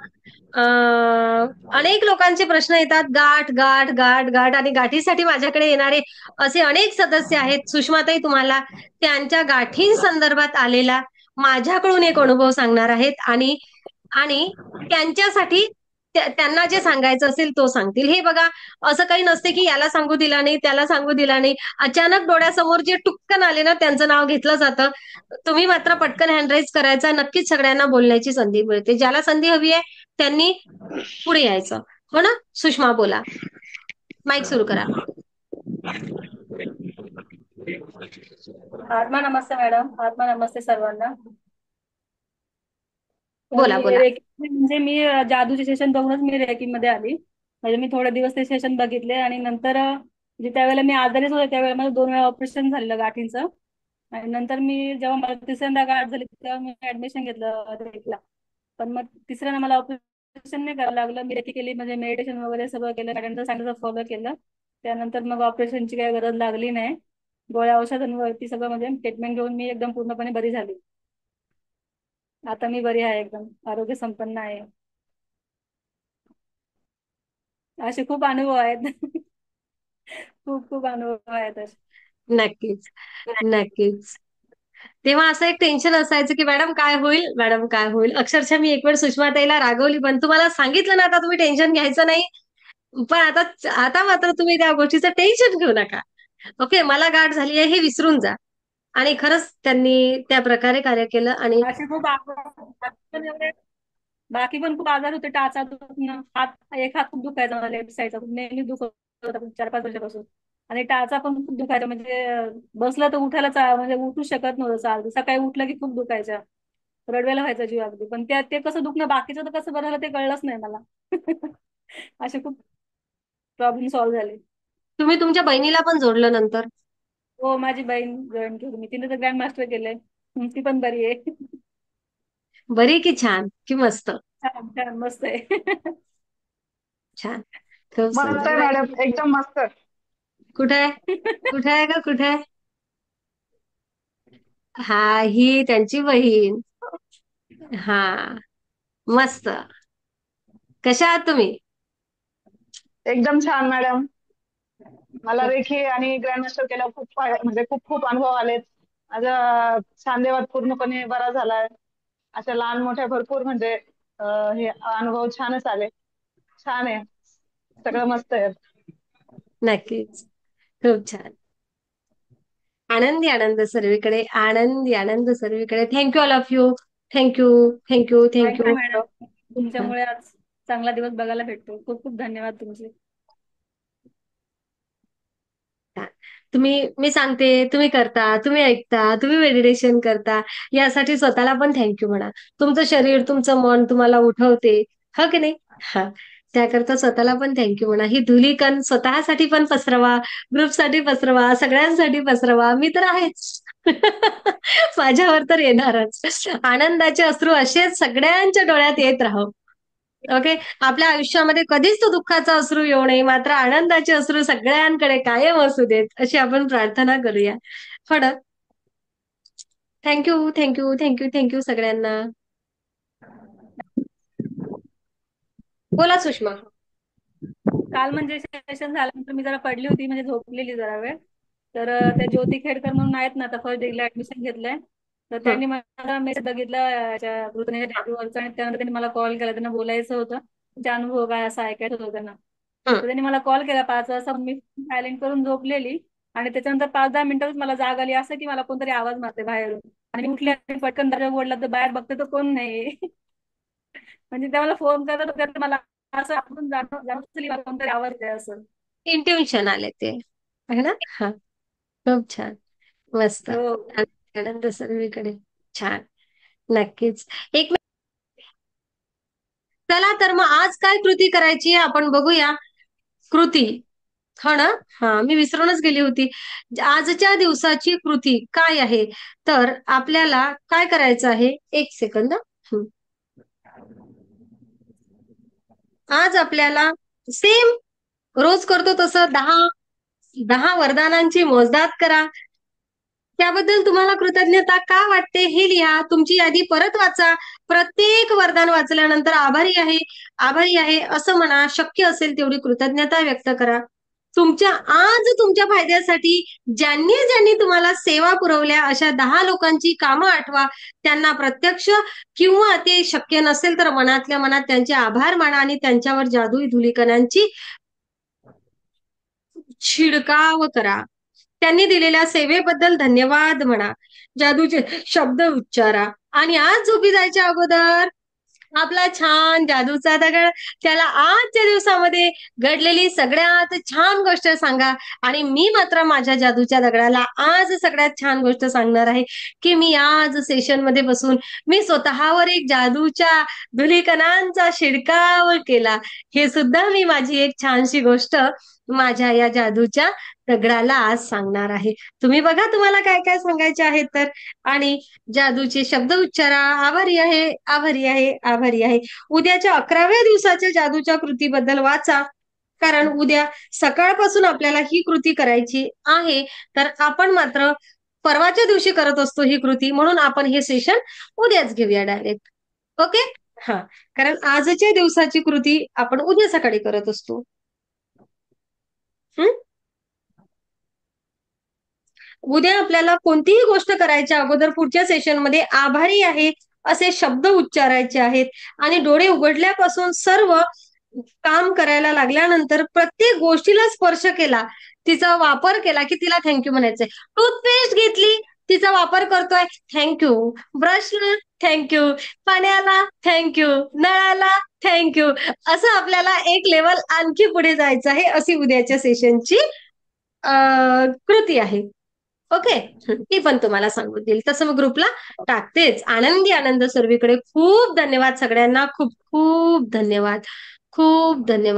अनेक लोकांचे प्रश्न येतात, गाठ गाठ गाठ गाठ, आणि गाठीसाठी माझ्याकडे येणारे असे अनेक सदस्य आहेत. सुषमाताई तुम्हाला त्यांच्या गाठींसंदर्भात आलेला माझ्याकडून एक अनुभव सांगणार आहेत. आणि आणि त्यांच्यासाठी त्यांना जे सांगायचं असेल तो सांगतील. हे बघा, असं काही नसते की याला सांगू दिला नाही, त्याला सांगू दिला नाही. अचानक डोळ्यासमोर जे टुक्कन आले ना, त्यांचं नाव घेतलं जातं. तुम्ही मात्र पटकन हँड करायचा. नक्कीच सगळ्यांना बोलण्याची संधी मिळते. ज्याला संधी हवी आहे त्यांनी पुढे यायचं. हो ना? सुषमा, बोला. माईक सुरू करा. आत्मा नमस्ते मॅडम. आत्मा नमस्ते सर्वांना. बोला बोला. म्हणजे मी जादूचे सेशन बघूनच मी रेकी मध्ये आली. म्हणजे मी थोडे दिवस ते सेशन बघितले आणि नंतर म्हणजे त्यावेळेला मी आजारीच होते. त्यावेळेला माझं 2 वेळा ऑपरेशन झालेलं गाठींचं. आणि नंतर मी जेव्हा मला तिसऱ्यांदा गाठ झाली तेव्हा मी ऍडमिशन घेतलं रेकीला. पण मग तिसऱ्यांदा मला ऑपरेशन नाही करावं लागलं. मी रेकी केली, म्हणजे मेडिटेशन वगैरे सगळं केलं, मॅडमचं सांगितलं फॉलो केलं. त्यानंतर मग ऑपरेशनची काही गरज लागली नाही. गोळ्या औषधांवरती सगळं म्हणजे ट्रीटमेंट घेऊन मी एकदम पूर्णपणे बरी झाली. आता मी बरी आहे, एकदम आरोग्य संपन्न आहे. असे खूप अनुभव आहेत. खूप खूप अनुभव आहेत असे. नक्कीच, नक्कीच. तेव्हा असं एक टेन्शन असायचं की मॅडम काय होईल, मॅडम काय होईल. अक्षरशः मी एक वेळ सुषमाताईला रागवली, पण तुम्हाला सांगितलं ना आता तुम्ही टेन्शन घ्यायचं नाही. पण आता मात्र तुम्ही त्या गोष्टीचं टेन्शन घेऊ नका. ओके, मला गाठ झाली आहे हे विसरून जा. आणि खरंच त्यांनी त्या प्रकारे कार्य केलं. आणि असे खूप बाकी पण खूप आजार होते. टाचा दुखणं, एक हात खूप दुखायचा मला, लेफ्ट साईडचा नेहमी दुखत होता 4-5 वर्षापासून. आणि टाचा पण खूप दुखायचा, म्हणजे बसलं तर उठायला म्हणजे उठू शकत नव्हतं. सकाळी उठलं की खूप दुखायचं, रडवेला व्हायचा जीव अगदी. पण ते कसं दुखणं बाकीचं तर कसं बरं झालं ते कळलंच नाही मला. असे खूप प्रॉब्लेम सॉल्व्ह झाले. तुम्ही तुमच्या बहिणीला पण जोडलं नंतर. हो, माझी बहीण जॉईन केली मी, तिने तर ग्रँड मास्टर केलंय. ती पण बरी आहे. बरी की छान की मस्त? छान छान मस्त आहे. छान. खूप मस्त आहे सुंदर. मॅडम, एकदम मस्त. कुठे आहे? कुठे आहे का कुठे आहे? हा, ही त्यांची बहीण. हा, मस्त. कशा आहात तुम्ही? एकदम छान मॅडम. मला रेखी आणि ग्रँडमास्टर केल्यावर म्हणजे खूप खूप अनुभव आलेत. माझा खांदेवात पूर्णपणे बरा झालाय. अशा लहान मोठ्या भरपूर म्हणजे हे अनुभव छानच आले. छान आहे, सगळं मस्त आहे. नक्कीच. खूप छान. आनंदी आनंद सर्वीकडे, आनंदी आनंद सर्वीकडे. Thank you all of you. Thank you, thank you, thank you thank you. Madam, तुमच्यामुळे आज चांगला दिवस बघायला भेटतो. खूप खूप धन्यवाद तुमचे. मी सांगते, तुम्ही करता, तुम्ही ऐकता, तुम्ही मेडिटेशन करता, यासाठी स्वतःला पण थँक्यू म्हणा. तुमचं शरीर, तुमचं मन तुम्हाला उठवते, हो की नाही? हा, त्याकरता स्वतःला पण थँक्यू म्हणा. ही धुलीकण स्वतःसाठी पण पसरवा, ग्रुपसाठी पसरवा, सगळ्यांसाठी पसरवा. मी तर आहेच. माझ्यावर तर येणारच. आनंदाचे अश्रू असेच सगळ्यांच्या डोळ्यात येत राहो. ओके. आपल्या आयुष्यामध्ये कधीच तो दुःखाचा अश्रू येऊ नये, मात्र आनंदाचे अश्रू सगळ्यांकडे कायम असू देत, अशी आपण प्रार्थना करूया. पण थँक्यू, थँक्यू, थँक्यू, थँक्यू सगळ्यांना. बोला सुषमा. काल म्हणजे सेशन झाल्यानंतर मी जरा पडली होती, म्हणजे झोपलेली जरा वेळ. तर त्या ज्योती खेडकर म्हणून आहेत ना, आता फर्स्ट डिग्रीला ऍडमिशन घेतलंय. तर हं, त्यांनी मला मेसेज बघितला जादूवरचा, आणि त्यानंतर त्यांनी मला कॉल केला. त्यांना बोलायचं होतं, तुमचे अनुभव काय असं ऐकायचं होतं त्यांना. हं. तर त्यांनी मला कॉल केला 5 वाजता. मी सायलेंट करून झोपलेली, आणि त्याच्यानंतर 5-10 मिनिटातच मला जाग आली, असं की मला कोणतरी आवाज मारते बाहेरून. आणि मी उठले आणि पटकन दरवाजा उघडला, तर बाहेर बघते तर कोण नाही. म्हणजे त्या मला फोन करत होत्या, तर मला असं आपण जाणवलं कोणतरी आवाज आहे असं. इंट्युशन आले ते, आहे ना? हा, खूप छान. मस्त. हो. आनंद सर्वीकडे. छान. नक्कीच. एक चला तर मग आज काय कृती करायची आपण बघूया. कृती. हो ना? हा, मी विसरूनच गेली होती. आजच्या दिवसाची कृती काय आहे? तर आपल्याला काय करायचं आहे? एक सेकंद. हं. आज आपल्याला सेम रोज करतो तसं 10 वरदानांची मोजदाद करा. त्याबद्दल तुम्हाला कृतज्ञता का वाटते हे लिहा. तुमची यादी परत वाचा. प्रत्येक वरदान वाचल्यानंतर आभारी आहे, आभारी आहे असं म्हणा. शक्य असेल तेवढी कृतज्ञता व्यक्त करा. तुमच्या फायद्यासाठी ज्यांनी ज्यांनी तुम्हाला सेवा पुरवल्या अशा 10 लोकांची कामं आठवा. त्यांना प्रत्यक्ष किंवा ते शक्य नसेल तर मनातल्या मनात त्यांचे आभार माना आणि त्यांच्यावर जादुई धुलीकणांची शिडकाव करा. त्यांनी दिलेल्या सेवेबद्दल धन्यवाद म्हणा. जादूचे शब्द उच्चारा. आणि आज झोपी जायच्या अगोदर आपला छान जादूचा दगड त्याला आजच्या दिवसामध्ये घडलेली सगळ्यात छान गोष्ट सांगा. आणि मी मात्र माझ्या जादूच्या दगडाला आज सगळ्यात छान गोष्ट सांगणार आहे की मी आज सेशन मध्ये बसून मी स्वतःवर एक जादूच्या धुलीकणांचा शिडकाव केला. हे सुद्धा मी माझी एक छानशी गोष्ट माझ्या या जादूच्या दगडाला आज सांगणार आहे. तुम्ही बघा तुम्हाला काय काय सांगायचे आहे तर. आणि जादूचे शब्द उच्चारा. आभारी आहे, आभारी आहे, आभारी आहे. उद्याच्या 11व्या दिवसाच्या जादूच्या कृतीबद्दल वाचा. कारण उद्या सकाळपासून आपल्याला ही कृती करायची आहे. तर आपण मात्र परवाच्या दिवशी करत असतो ही कृती, म्हणून आपण हे सेशन उद्याच घेऊया डायरेक्ट. ओके. हा, कारण आजच्या दिवसाची कृती आपण उद्या सकाळी करत असतो. उद्या आपल्याला कोणतीही गोष्ट करायच्या अगोदर पुढच्या सेशनमध्ये आभारी आहे असे शब्द उच्चारायचे आहेत. आणि डोळे उघडल्यापासून सर्व काम करायला लागल्यानंतर प्रत्येक गोष्टीला स्पर्श केला, तिचा वापर केला की तिला थँक्यू म्हणायचंय. टूथपेस्ट घेतली, तिचा वापर करतोय, थँक्यू. ब्रशला थँक्यू, पाण्याला थँक्यू, नळाला थँक्यू. असं आपल्याला एक लेवल आणखी पुढे जायचं आहे. अशी उद्याच्या सेशनची कृती आहे. ओके. ती पण तुम्हाला सांगून देईल. तसं मग ग्रुपला टाकतेच. आनंदी आनंद सर्वीकडे. खूप धन्यवाद सगळ्यांना. खूप खूप धन्यवाद. खूप धन्यवाद.